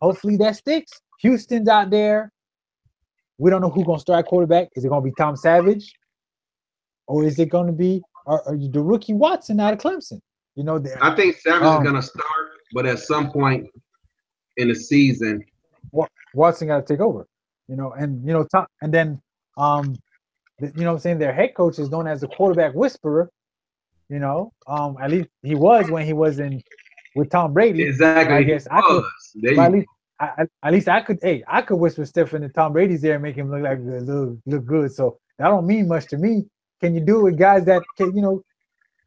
Hopefully that sticks. Houston's out there. We don't know who's gonna start quarterback. Is it gonna be Tom Savage, or is it gonna be the rookie Watson out of Clemson? I think Savage is gonna start, but at some point in the season, Watson got to take over. Tom, and then what I'm saying, their head coach is known as the quarterback whisperer. At least he was when he was with Tom Brady. Exactly. I guess I could. At least I could. Hey, I could whisper stuff into Tom Brady's ear and make him look good. So that don't mean much to me. Can you do it with guys that can,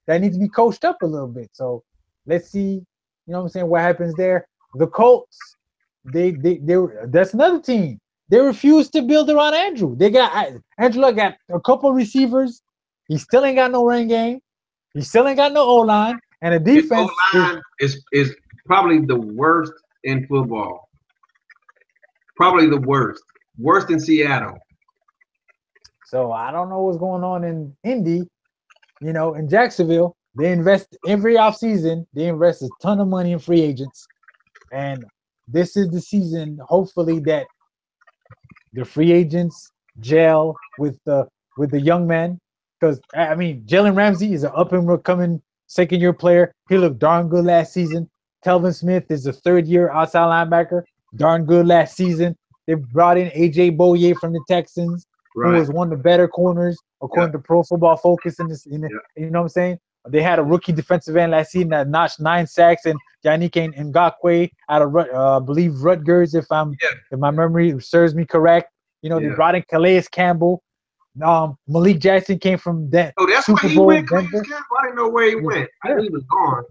that need to be coached up a little bit? So let's see. What I'm saying, what happens there? The Colts. They that's another team. They refused to build around Andrew. Angela got a couple receivers. He still ain't got no running game. He still ain't got no O-line, and the defense is probably the worst in football. Probably the worst. Worse than Seattle. So I don't know what's going on in Indy. In Jacksonville, they invest every offseason. They invest a ton of money in free agents, and this is the season, hopefully, that the free agents gel with the young men. Because Jalen Ramsey is an up and coming second-year player. He looked darn good last season. Telvin Smith is a third-year outside linebacker, darn good last season. They brought in AJ Bouye from the Texans, who was one of the better corners according to Pro Football Focus. You know what I'm saying? They had a rookie defensive end last season that notched 9 sacks, and Yannick Ngakoue out of I believe Rutgers, if my memory serves me correct. They brought in Calais Campbell. Malik Jackson came from that. Oh, that's Super where he Bowl went. Denver. I didn't know where he went. I knew he was gone.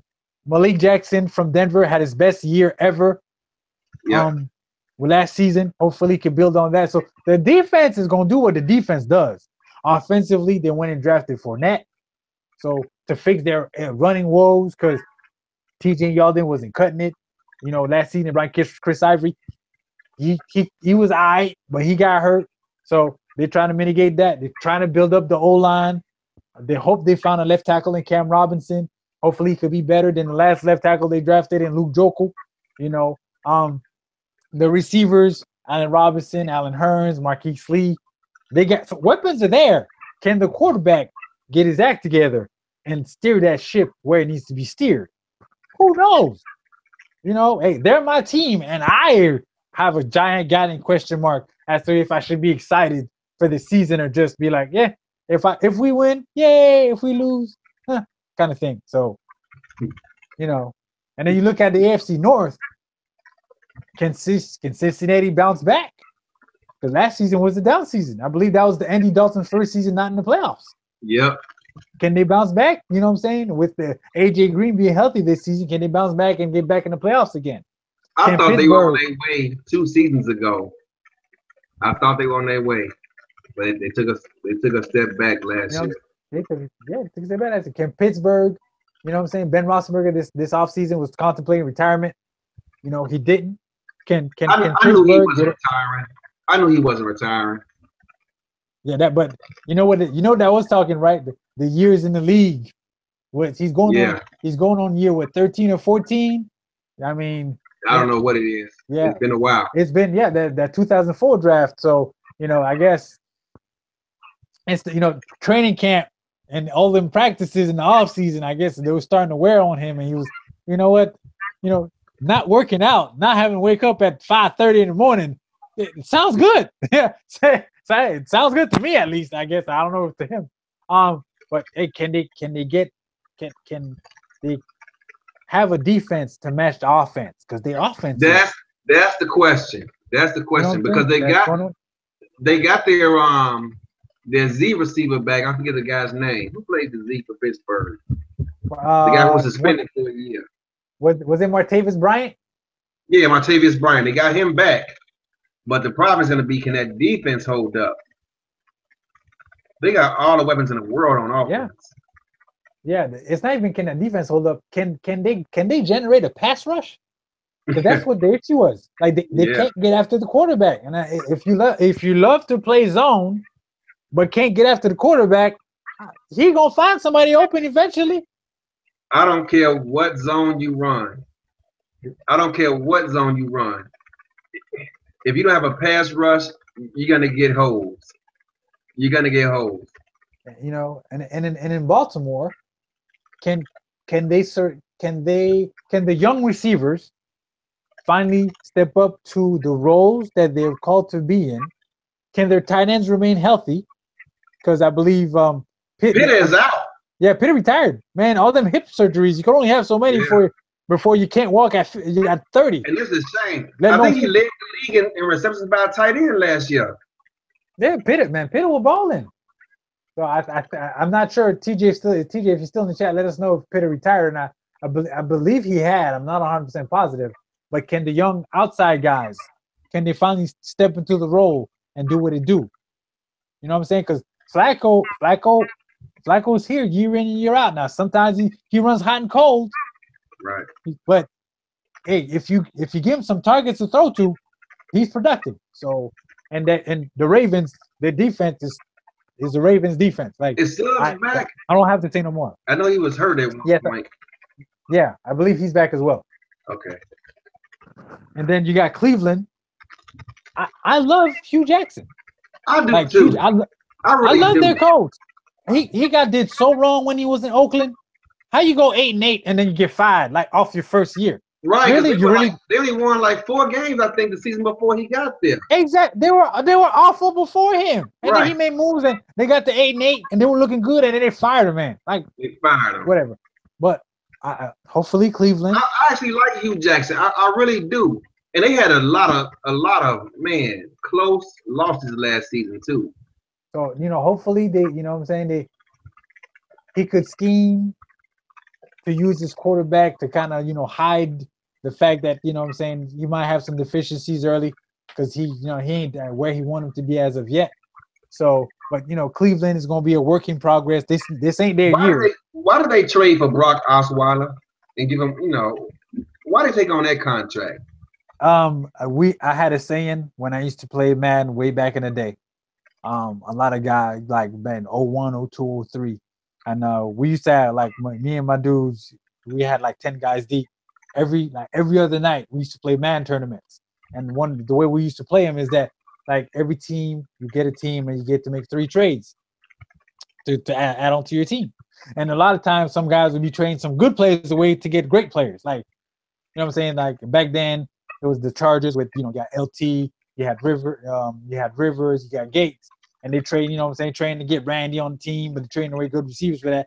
Malik Jackson from Denver had his best year ever. Last season. Hopefully, he can build on that. So the defense is going to do what the defense does. Offensively, they went and drafted Fournette. So to fix their running woes, because TJ Yeldon wasn't cutting it. Last season, Brian Chris Ivory, he was all right, but he got hurt. So they're trying to mitigate that. They're trying to build up the O-line. They hope they found a left tackle in Cam Robinson. Hopefully, he could be better than the last left tackle they drafted in Luke Jokel. The receivers, Allen Robinson, Allen Hurns, Marquise Lee, they got weapons are there. Can the quarterback get his act together and steer that ship where it needs to be steered? Who knows? Hey, they're my team, and I have a giant guiding question mark as to if I should be excited for the season or just be like, yeah, if we win, yay, if we lose, kind of thing. So, and then you look at the AFC North. Can Cincinnati bounce back? Because last season was the down season. I believe that was the Andy Dalton's first season not in the playoffs. Yep. Can they bounce back? You know what I'm saying? With the AJ Green being healthy this season, can they bounce back and get back in the playoffs again? I thought they were on their way 2 seasons ago. I thought they were on their way, but they took a step back last year. They took a step back. Can Pittsburgh? You know what I'm saying? Ben Roethlisberger this offseason was contemplating retirement. He didn't. Can I knew he wasn't retiring. I knew he wasn't retiring. Yeah, but you know what? That was talking right. The years in the league, he's going on year 13 or 14. I don't know what it is. Yeah, it's been a while. It's been that 2004 draft. So I guess it's training camp and all them practices in the off season. I guess they were starting to wear on him, and he was, not working out, not having to wake up at 5:30 in the morning. It sounds good. Yeah, it sounds good to me at least. I guess I don't know if to him. But hey, can they have a defense to match the offense? Because their offense. That's the question. That's the question because they got their Z receiver back. I forget the guy's name. Who played the Z for Pittsburgh? The guy who was suspended for a year. Was it Martavis Bryant? Yeah, Martavis Bryant. They got him back. But the problem is going to be, can that defense hold up? They got all the weapons in the world on offense. Yeah, it's not even can that defense hold up. Can they generate a pass rush? Because that's what the issue was. Like they can't get after the quarterback. And if you love to play zone, but can't get after the quarterback, he gonna find somebody open eventually. I don't care what zone you run. I don't care what zone you run. If you don't have a pass rush, you're gonna get holes. You're gonna get holes. You know, and in Baltimore, can the young receivers finally step up to the roles that they're called to be in? Can their tight ends remain healthy? Because I believe Pitt is out. Yeah, Pitt retired. Man, all them hip surgeries, you can only have so many before you can't walk at 30. And this is a shame. I think he led the league in receptions by a tight end last year. Yeah, Pitt was balling. So I'm not sure TJ, if you're still in the chat, let us know if Pitt retired or not. I believe he had. I'm not 100% positive. But can the young outside guys, can they step into the role and do what they do? You know what I'm saying? Because Flacco's here year in and year out. Now sometimes he runs hot and cold. Right. But hey, if you give him some targets to throw to, he's productive. So and the Ravens, their defense is the Ravens defense. Like is Suggs back? I don't have to say no more. I know he was hurt at one point. Yeah, I believe he's back as well. Okay. And then you got Cleveland. I love Hugh Jackson. I do too. I love their coach. He did so wrong when he was in Oakland. How you go 8-8 and then you get fired like off your first year? Right. Really, they only won like 4 games, I think, the season before he got there. Exactly. They were awful before him. And then he made moves and they got the 8-8 and they were looking good and then they fired him, man. Like they fired him. Whatever. But hopefully Cleveland. I actually like Hugh Jackson. I really do. And they had a lot of close losses last season too. So, hopefully they, what I'm saying, he could scheme to use his quarterback to kind of, hide the fact that, what I'm saying, you might have some deficiencies early because he ain't where he wanted him to be as of yet. So, but Cleveland is going to be a work in progress. This ain't their year. Why did they trade for Brock Osweiler and give him, why did they take on that contract? I had a saying when I used to play Madden way back in the day. A lot of guys like 01, 02, 03. And we used to have me and my dudes, we had 10 guys deep. Every other night we used to play Madden tournaments. And the way we used to play them is that every team, you get a team and you get to make 3 trades to add on to your team. And a lot of times some guys would be trading some good players away to get great players. You know what I'm saying? Back then it was the Chargers with, you got LT, you had Rivers, you got Gates. And they trade, trading to get Randy on the team, but they're trading away good receivers for that.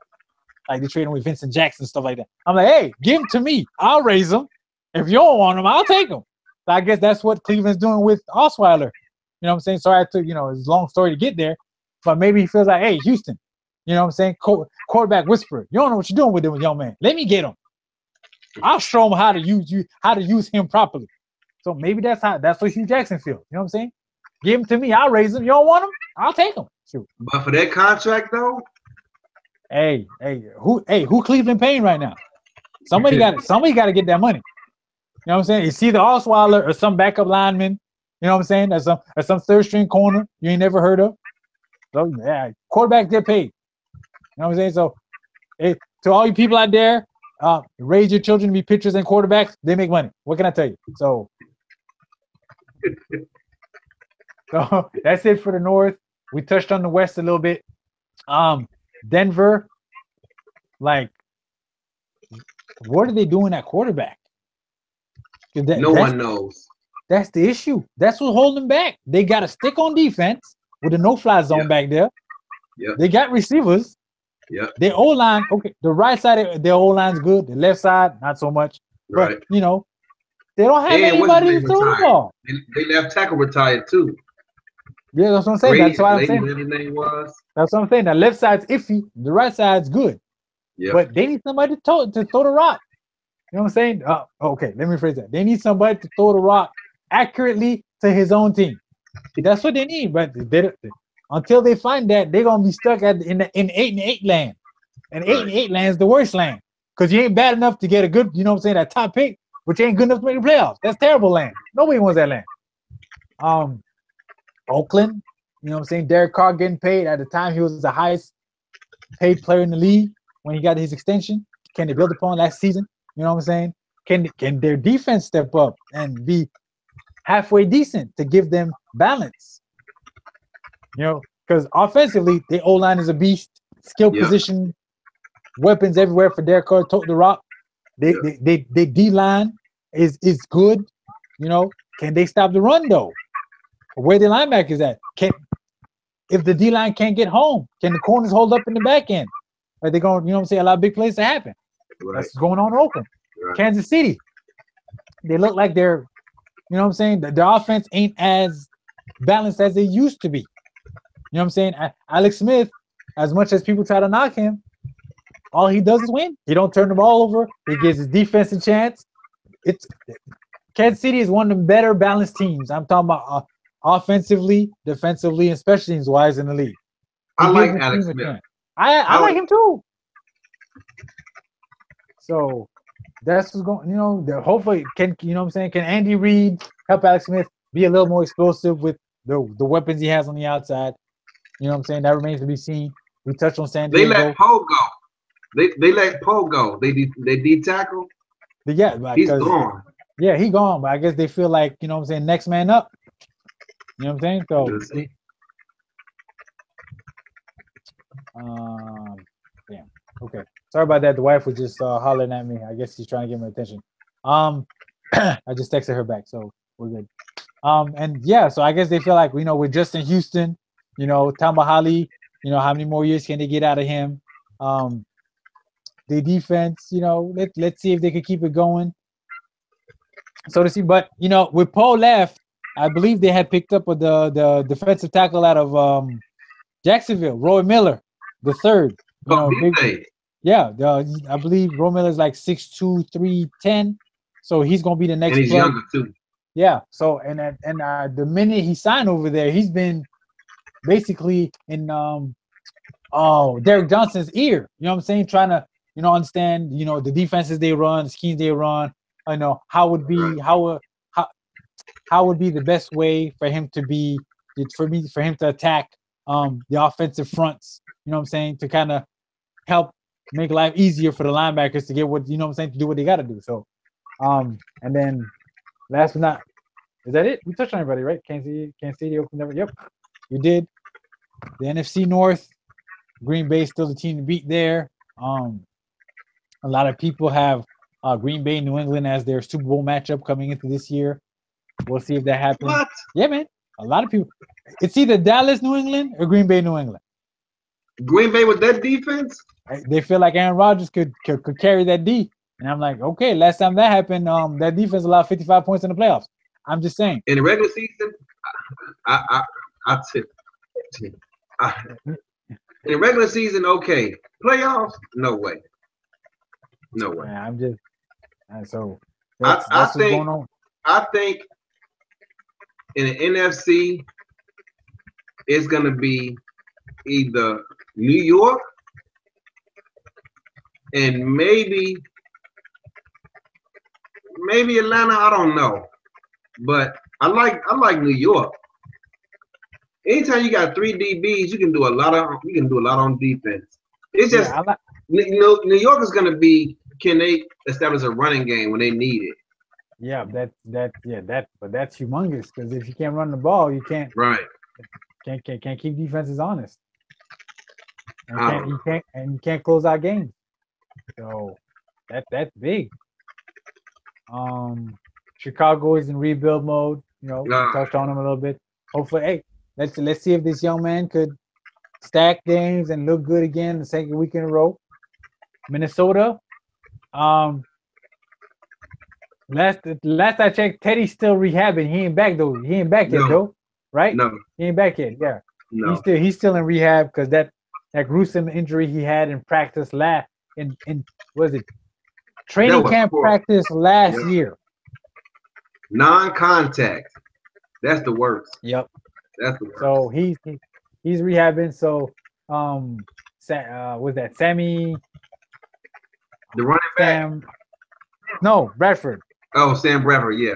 They're trading away Vincent Jackson, stuff like that. I'm like, hey, give them to me. I'll raise them. If you don't want them, I'll take them. So I guess that's what Cleveland's doing with Osweiler. You know what I'm saying? Sorry I took, it's a long story to get there. But maybe he feels like, hey, Houston, you know what I'm saying? Quarterback whisperer. You don't know what you're doing with him, young man. Let me get him. I'll show him how to use him properly. So maybe that's what Hugh Jackson feels. You know what I'm saying? Give him to me. I'll raise him. You don't want him? I'll take him. Shoot. But for that contract, though, who Cleveland paying right now? Somebody got to get that money. You know what I'm saying? It's either Osweiler or some backup lineman. You know what I'm saying? Or some third string corner you ain't never heard of. So quarterbacks get paid. You know what I'm saying? So, to all you people out there, raise your children to be pitchers and quarterbacks. They make money. What can I tell you? So. So that's it for the North. We touched on the West a little bit. Denver, what are they doing at quarterback? No one knows. That's the issue. That's what's holding them back. They got to stick on defense with a no-fly zone back there. Yep. They got receivers. Yep. Their O-line, okay, the right side of their O-line's good. The left side, not so much. Right. But, they don't have anybody to throw the ball. They left tackle retired, too. Yeah, that's what I'm saying. That's what I'm saying. That's what I'm saying. The left side's iffy. The right side's good. Yeah. But they need somebody to throw the rock. You know what I'm saying? Okay, let me phrase that. They need somebody to throw the rock accurately to his own team. That's what they need. But until they find that, they're gonna be stuck in 8-8 land. And 8-8 land is the worst land because you ain't bad enough to get a good. You know what I'm saying? That top pick. but you ain't good enough to make the playoffs. That's terrible land. Nobody wants that land. Oakland, you know what I'm saying? Derek Carr getting paid. At the time, he was the highest paid player in the league when he got his extension. Can they build upon last season? You know what I'm saying? Can their defense step up and be halfway decent to give them balance? You know, because offensively, the O-line is a beast. Skill position, weapons everywhere for Derek Carr to tote the rock. They D-line is good. You know, can they stop the run though? Where the linebackers at? If the D-line can't get home, can the corners hold up in the back end? Are they going, you know what I'm saying, a lot of big plays to happen? Right. That's what's going on in Oakland. Right. Kansas City, they look like they're, you know what I'm saying, the offense ain't as balanced as they used to be. You know what I'm saying? Alex Smith, as much as people try to knock him, all he does is win. He don't turn the ball over. He gives his defense a chance. Kansas City is one of the better balanced teams. I'm talking about offensively, defensively, and special teams wise in the league. I like Alex Smith. I like him too. So that's what's going. You know, hopefully can, you know what I'm saying, can Andy Reid help Alex Smith be a little more explosive with the weapons he has on the outside? You know what I'm saying? That remains to be seen. We touched on San Diego. They let Poe go. They let Poe go. They de-tackle. Yeah, he's gone. Yeah, he gone. But I guess they feel like, you know what I'm saying, next man up. You know what I'm saying? So damn. Okay. Sorry about that. The wife was just hollering at me. I guess she's trying to get my attention. I just texted her back, so we're good. And yeah, so I guess they feel like, you know, with Justin Houston, you know, Tamba Hali, you know, how many more years can they get out of him? The defense, you know, let's see if they could keep it going. So to see, but you know, with Poe left, I believe they had picked up the defensive tackle out of Jacksonville, Roy Miller, the third. You know, I believe Roy Miller is like 6'2", 310, so he's gonna be the next. And he's younger too. Yeah. So and the minute he signed over there, he's been basically in Derek Johnson's ear. You know what I'm saying? Trying to, you know, understand, you know, the defenses they run, the schemes they run. I know how would be how would be the best way for him to attack the offensive fronts. You know what I'm saying? To kind of help make life easier for the linebackers to get what, you know what I'm saying, to do what they got to do. So, and then last but not, is that it? We touched on everybody, right? Kansas City, Oakland, yep, we did. The NFC North, Green Bay still the team to beat there. A lot of people have Green Bay, New England as their Super Bowl matchup coming into this year. We'll see if that happens. What? Yeah, man. A lot of people. It's either Dallas, New England, or Green Bay, New England. Green Bay with that defense? They feel like Aaron Rodgers could carry that D. And I'm like, okay, last time that happened, that defense allowed 55 points in the playoffs. I'm just saying. In the regular season, in the regular season, okay. Playoffs, no way. No way. Man, I'm just so that's what's going on. I think in the NFC, it's gonna be either New York and maybe Atlanta. I don't know, but I like New York. Anytime you got 3 DBs, you can do a lot on defense. It's just New York is gonna be, can they establish a running game when they need it? Yeah, but that's humongous, because if you can't run the ball, you can't keep defenses honest. And you can't close out games. So that's big. Chicago is in rebuild mode. You know, we touched on them a little bit. Hopefully, hey, let's see if this young man could stack games and look good again the second week in a row. Minnesota, last I checked, Teddy's still rehabbing. He ain't back though. He ain't back yet though, right? No, he ain't back yet. Yeah, no. He's still in rehab because that gruesome injury he had in practice training camp practice last year. Non-contact. That's the worst. Yep. That's the worst. So he's rehabbing. So was that Sammy? The running back? No, Bradford. Oh, Sam Bradford, yeah.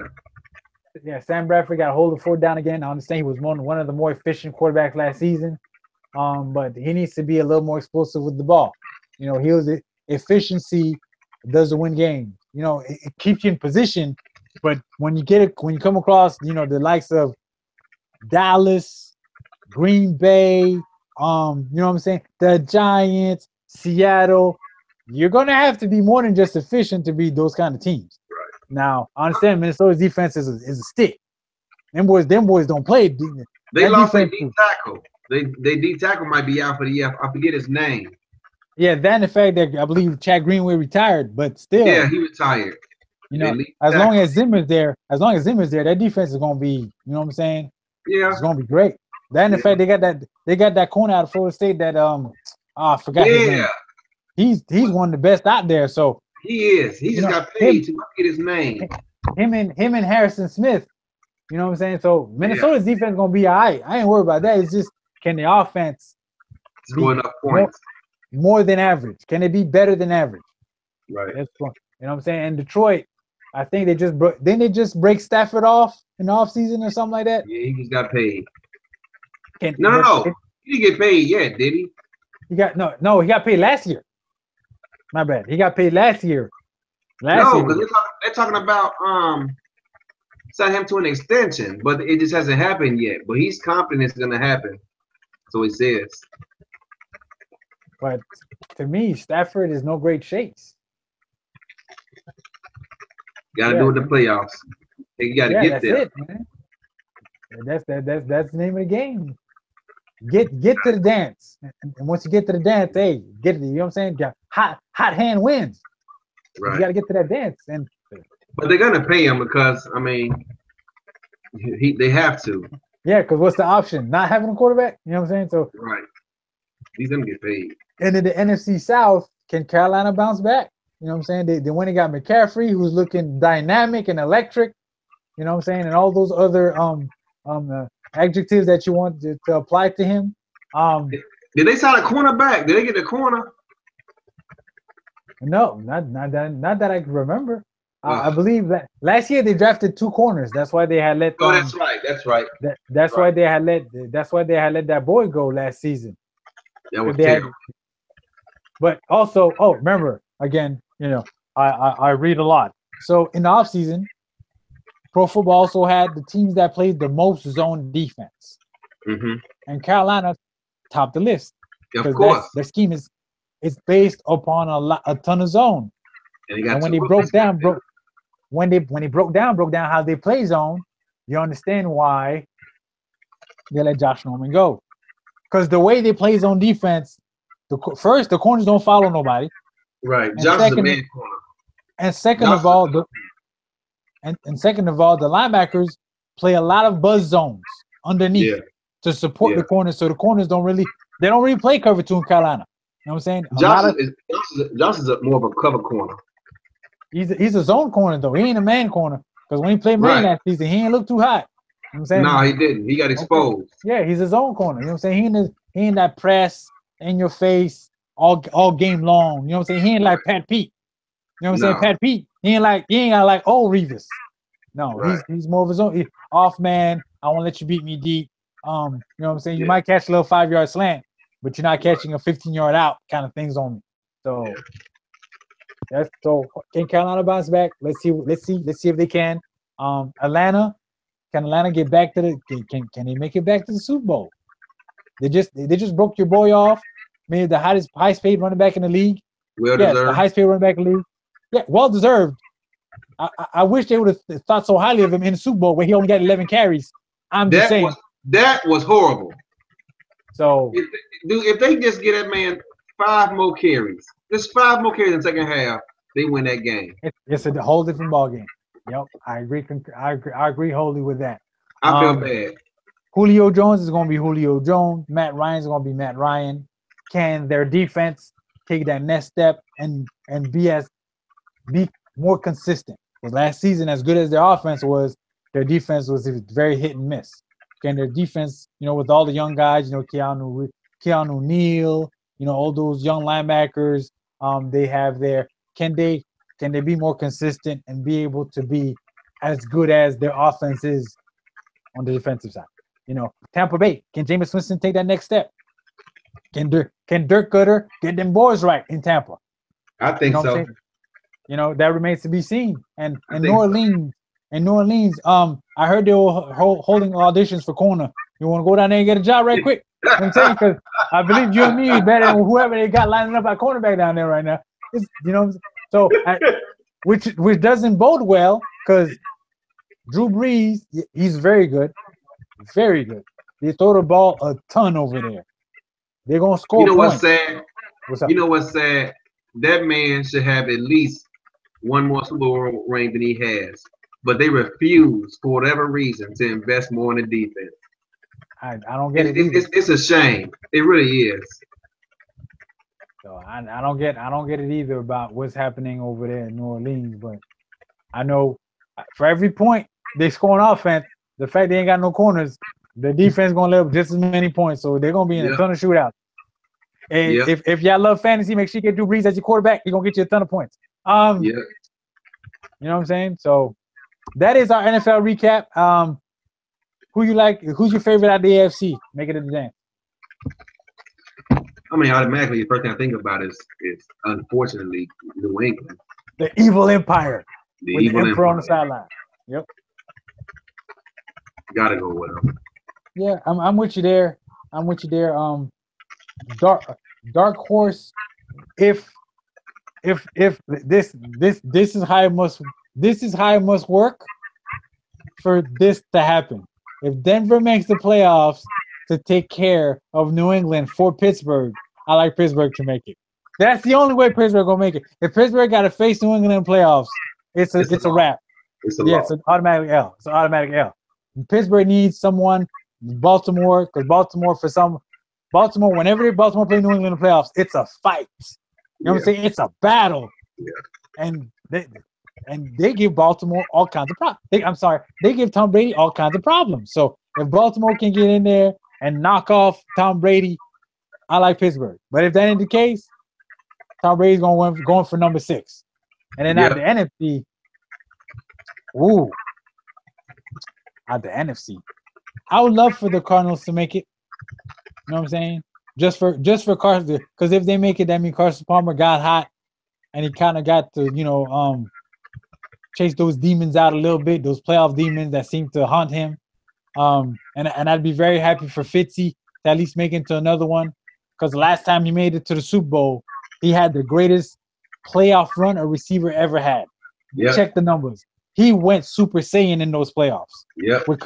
Yeah, Sam Bradford got to hold the fort down again. I understand he was one of the more efficient quarterbacks last season, but he needs to be a little more explosive with the ball. He was efficiency does win games. It keeps you in position, but when you come across, the likes of Dallas, Green Bay, you know what I'm saying, the Giants, Seattle, you're gonna have to be more than just efficient to beat those kind of teams. Now, I understand Minnesota's defense is a stick. Them boys don't play. They That lost their defense, D tackle. They D tackle might be out for the year. I forget his name. yeah, that and the fact that I believe Chad Greenway retired, but still, Yeah, he retired. as long as Zimmer's there, that defense is gonna be, you know what I'm saying? Yeah. It's gonna be great. That and the fact they got that corner out of Florida State that I forgot his name. He's one of the best out there. So he is. He just got paid to get his name. Him and Harrison Smith. You know what I'm saying? So Minnesota's defense gonna be all right. I ain't worried about that. It's just, can the offense score enough points? More than average. Can it be better than average? Right. That's what, you know what I'm saying? And Detroit, I think they just break Stafford off in the offseason or something like that. Yeah, he just got paid. No. He didn't get paid yet, did he? He got he got paid last year. My bad. He got paid last year. No, because they're talking about sign him to an extension, but it just hasn't happened yet. But he's confident it's gonna happen. So he says. But to me, Stafford is no great shakes. Got to do it in the playoffs. You got to get there. It, man. That's the name of the game. Get to the dance, and once you get to the dance, hey, get it. You know what I'm saying? Got hot hand wins. Right. You got to get to that dance, but they're gonna pay him because they have to. Yeah, because what's the option? Not having a quarterback. You know what I'm saying? So right, he's gonna get paid. And in the NFC South, can Carolina bounce back? You know what I'm saying? They went and got McCaffrey, who's looking dynamic and electric. You know what I'm saying? And all those other adjectives that you want to apply to him. Did they sign a cornerback? Did they get a corner? No, not that I can remember. I believe that last year they drafted 2 corners. That's why they had let. Oh, that's right. That's why they had let. That's why they had let that boy go last season. That was terrible. But also, remember again, I read a lot. So in the offseason, Pro Football also had the teams that played the most zone defense, and Carolina topped the list because their scheme is based upon a ton of zone. And when they broke down how they play zone, you understand why they let Josh Norman go. Because the way they play zone defense, the corners don't follow nobody. Right. Josh is a man corner. And second of all, the linebackers play a lot of buzz zones underneath to support the corners. So the corners don't really play cover 2 in Carolina. You know what I'm saying? Josh is more of a cover corner. He's a zone corner though. He ain't a man corner. Because when he played man last season, he ain't look too hot. You know what I'm saying? No, he didn't. He got exposed. Okay. Yeah, he's a zone corner. You know what I'm saying? He ain't that press in your face all game long. You know what I'm saying? He ain't like Pat Pete. You know what I'm saying? Pat Pete, he ain't got like old Revis. No, he's more of his own off man. I won't let you beat me deep. You know what I'm saying? You might catch a little 5-yard slant, but you're not catching a 15-yard out kind of things on me. So can Carolina bounce back? Let's see if they can. Atlanta, can Atlanta get back to can they make it back to the Super Bowl? They just broke your boy off, maybe the highest paid running back in the league. The highest paid running back in the league. Yeah, well deserved. I wish they would have thought so highly of him in the Super Bowl where he only got 11 carries. I'm just saying. That was horrible. So if they just get that man 5 more carries, just 5 more carries in the second half, they win that game. It's a whole different ball game. Yep, I agree. I agree wholly with that. I feel bad. Julio Jones is going to be Julio Jones. Matt Ryan is going to be Matt Ryan. Can their defense take that next step and be more consistent? Because last season, as good as their offense was, their defense was very hit and miss. Can their defense, with all the young guys, Keanu Neal, all those young linebackers they have there, can they can they be more consistent and be able to be as good as their offense is on the defensive side? You know, Tampa Bay, can Jameis Winston take that next step? Can Dirk Cutter get them boys right in Tampa? I think so. You know, that remains to be seen. And New So. Orleans, I heard they were holding auditions for corner. You want to go down there and get a job right quick? You know what I'm saying? Because I believe you and me is better than whoever they got lining up at cornerback down there right now. It's, you know, so which doesn't bode well because Drew Brees, he's very good. Very good. They throw the ball a ton over there. They're gonna score. You know points. what's sad? What's up? You know what's sad? That man should have at least one more Super Bowl ring than he has. But they refuse, for whatever reason, to invest more in the defense. I don't get it either. It's a shame. It really is. So I don't get it either about what's happening over there in New Orleans. But I know for every point they score on offense, the fact they ain't got no corners, the defense gonna let up just as many points. So they're gonna be in a ton of shootouts. And if y'all love fantasy, make sure you get Drew Brees as your quarterback. He's gonna get you a ton of points. You know what I'm saying? So that is our NFL recap. Who you like? Who's your favorite out of the AFC? Make it a dance. I mean, automatically, the first thing I think about is unfortunately New England. The evil empire. The with evil the emperor empire on the sideline. Yep. Gotta go with them. Yeah, I'm with you there. I'm with you there. Dark horse. If this is how it must work for this to happen. If Denver makes the playoffs to take care of New England for Pittsburgh, I like Pittsburgh to make it. That's the only way Pittsburgh gonna make it. If Pittsburgh got to face New England in playoffs, it's a wrap. It's an automatic L. It's an automatic L. Pittsburgh needs someone. Baltimore, because Baltimore, whenever Baltimore play New England in the playoffs, it's a fight. You know what I'm saying? It's a battle. Yeah. And they give Baltimore all kinds of problems. They give Tom Brady all kinds of problems. So if Baltimore can get in there and knock off Tom Brady, I like Pittsburgh. But if that ain't the case, Tom Brady's going for number 6. And then out the NFC, out the NFC, I would love for the Cardinals to make it. You know what I'm saying? Just for Carson, because if they make it, that means Carson Palmer got hot, and he kind of got to chase those demons out a little bit, those playoff demons that seem to haunt him. And I'd be very happy for Fitzy to at least make it to another one, because the last time he made it to the Super Bowl, he had the greatest playoff run a receiver ever had. Check the numbers. He went Super Saiyan in those playoffs. With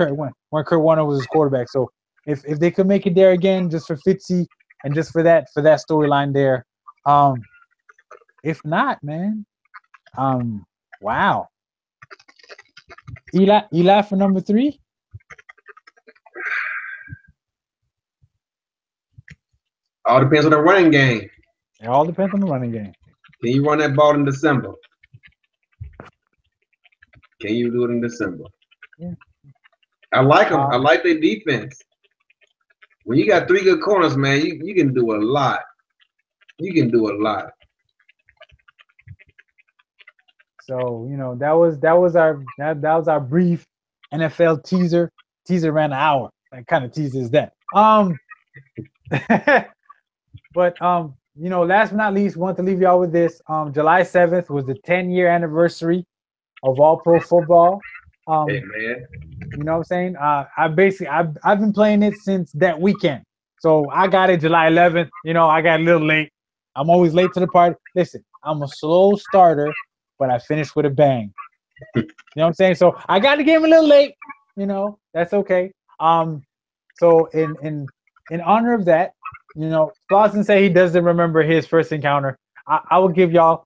when Kurt Warner was his quarterback. So if they could make it there again, just for Fitzy and just for that storyline there. If not, man, wow. Eli for number 3. All depends on the running game. It all depends on the running game. Can you run that ball in December? Can you do it in December? Yeah. I like them. I like their defense. When you got 3 good corners, man, you can do a lot. You can do a lot. So that was our brief NFL teaser. Teaser ran an hour. That kind of teaser is that. But last but not least, want to leave y'all with this. July 7th was the 10-year anniversary of All Pro Football. Hey man. You know what I'm saying? I've been playing it since that weekend. So I got it July 11th. I got a little late. I'm always late to the party. Listen, I'm a slow starter, but I finished with a bang. You know what I'm saying? So I got the game a little late. That's okay. So in honor of that, Slauson said he doesn't remember his first encounter. I will give y'all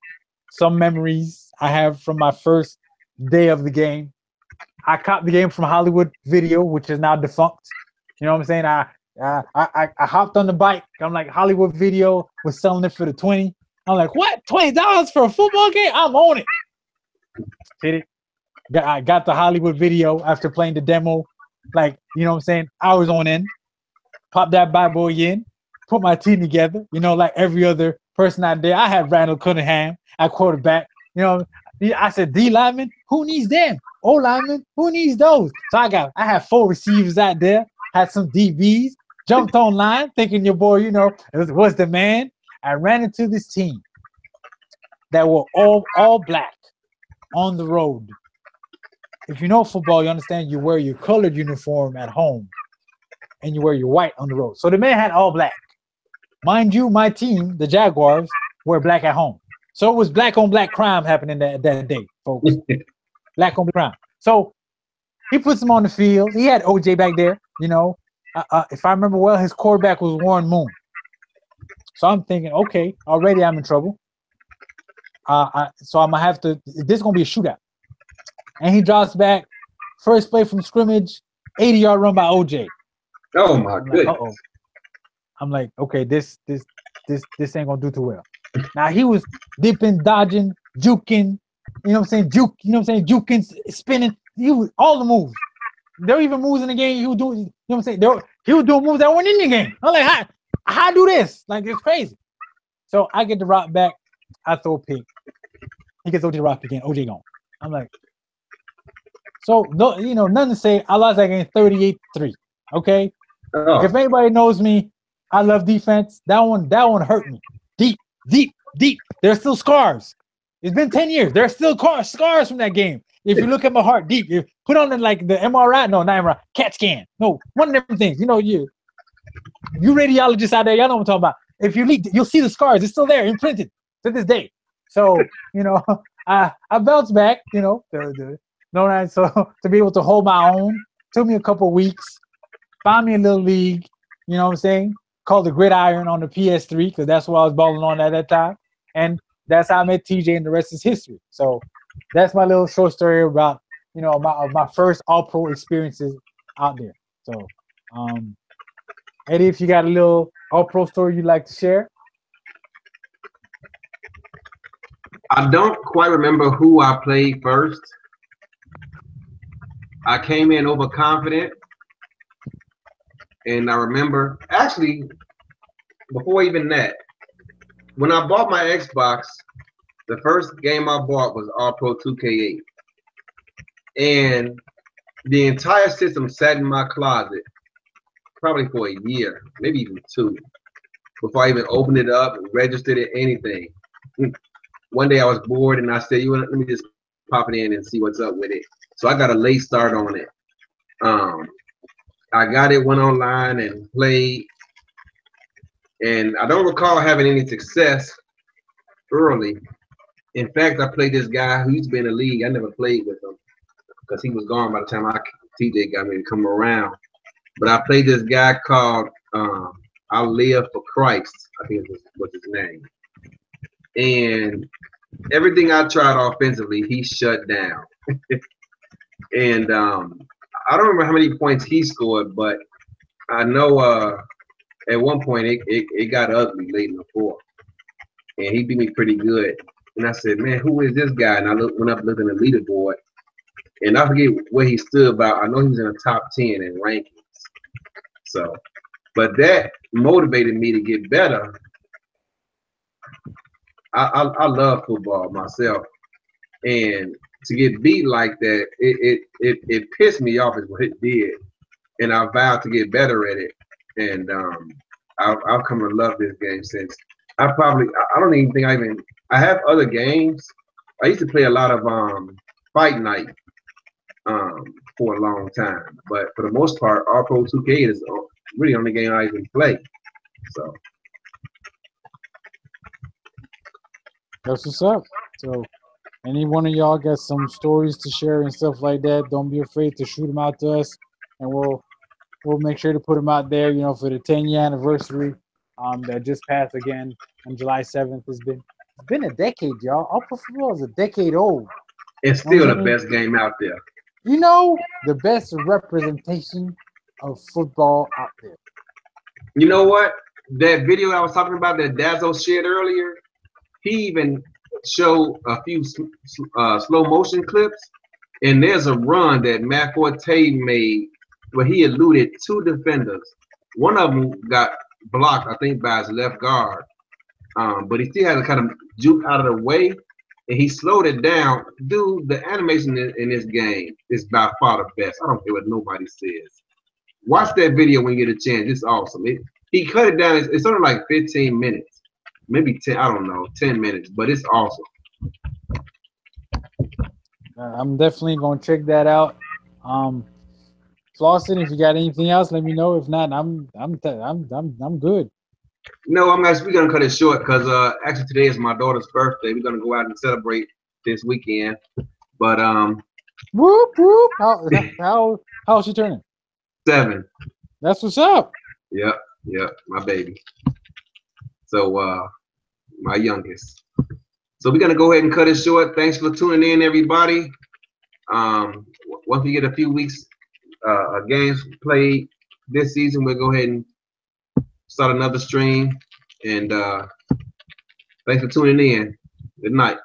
some memories I have from my first day of the game. I caught the game from Hollywood Video, which is now defunct. You know what I'm saying? I hopped on the bike. I'm like, Hollywood Video was selling it for the 20. I'm like, what? $20 for a football game? I'm on it. Hit it. I got the Hollywood Video after playing the demo. Like, you know what I'm saying? Hours on end. Pop that bad boy in. Put my team together. Like every other person out there. I had Randall Cunningham at quarterback. You know, I said D lineman, who needs them? O lineman, who needs those? So I had 4 receivers out there, had some DBs, jumped online, thinking your boy, you know, was the man. I ran into this team that were all black on the road. If you know football, you understand you wear your colored uniform at home and you wear your white on the road. So the man had all black. Mind you, my team, the Jaguars, were black at home. So it was black on black crime happening that day, folks. Black on black crime. So he puts him on the field. He had OJ back there, you know. If I remember well, his quarterback was Warren Moon. So I'm thinking, okay, already I'm in trouble. So I'm gonna have to. This is gonna be a shootout. And he drops back, first play from scrimmage, 80-yard run by OJ. Oh my goodness! Like, I'm like, okay, this ain't gonna do too well. Now he was dipping, dodging, juking, you know what I'm saying? Juking, spinning. He was all the moves. There were even moves in the game he was doing. You know what I'm saying? He was doing moves that weren't in the game. I'm like, how do this? Like, it's crazy. So I get the rock back. I throw a pick. He gets OJ the rock again. OJ gone. I'm like, so no, you know, nothing to say. I lost that game 38-3. Okay. Oh. If anybody knows me, I love defense. That one hurt me. Deep. There's still scars. It's been 10 years. There's still scars from that game. If you look at my heart deep, you put on the MRI. No, not MRI. CAT scan. No, one of them things. You know, you radiologists out there, y'all know what I'm talking about. If you leak, you'll see the scars. It's still there, imprinted to this day. So, you know, I bounced back, you know, so to be able to hold my own. Took me a couple weeks. Found me a little league, you know what I'm saying? Called the Gridiron on the PS3 because that's what I was balling on at that time. And that's how I met TJ, and the rest is history. So that's my little short story about, you know, my first all-pro experiences out there. So, Eddie, if you got a little all-pro story you'd like to share. I don't quite remember who I played first. I came in overconfident. And I remember, actually, before even that, when I bought my Xbox, the first game I bought was All-Pro 2K8. And the entire system sat in my closet probably for a year, maybe even 2, before I even opened it up and registered it, anything. One day I was bored and I said, let me just pop it in and see what's up with it. So I got a late start on it. I got it, went online and played, and I don't recall having any success early. In fact, I played this guy who used to be in the league. I never played with him because he was gone by the time TJ got me to come around. But I played this guy called I'll Live for Christ, I think was his name. And everything I tried offensively, he shut down. And I don't remember how many points he scored, but I know at one point it got ugly late in the fourth, and he beat me pretty good. And I said, man, who is this guy? And I went up looking at the leaderboard, and I forget where he stood about. I know he was in the top 10 in rankings. So, but that motivated me to get better. I love football myself, and to get beat like that, it pissed me off is what it did, and I vowed to get better at it. And I've come to love this game since. I don't even think I have other games. I used to play a lot of Fight Night for a long time, but for the most part, All-Pro 2K is really the only game I even play. So that's what's up. So any one of y'all got some stories to share and stuff like that, don't be afraid to shoot them out to us, and we'll make sure to put them out there, you know, for the 10-year anniversary that just passed again on July 7th. It's been a decade, y'all. All-Pro football is a decade old. It's still the best game out there. You know, the best representation of football out there. You know what? That video I was talking about that Dazzo shared earlier, he even showed a few slow motion clips, and there's a run that Matt Forte made where he eluded 2 defenders. One of them got blocked, I think, by his left guard, but he still had to kind of juke out of the way. and he slowed it down. Dude, the animation in this game is by far the best. I don't care what nobody says. Watch that video when you get a chance. It's awesome. He cut it down. It's only like 15 minutes, maybe 10. I don't know, 10 minutes, but it's awesome. I'm definitely gonna check that out. Flossin, if you got anything else, let me know. If not, I'm good. No, we're gonna cut it short because actually today is my daughter's birthday. We're gonna go out and celebrate this weekend. But Whoop whoop. How's she turning? 7. That's what's up. Yep, my baby. So my youngest. So we're gonna go ahead and cut it short. Thanks for tuning in, everybody. Once we get a few weeks games played this season, we'll go ahead and start another stream. And thanks for tuning in. Good night.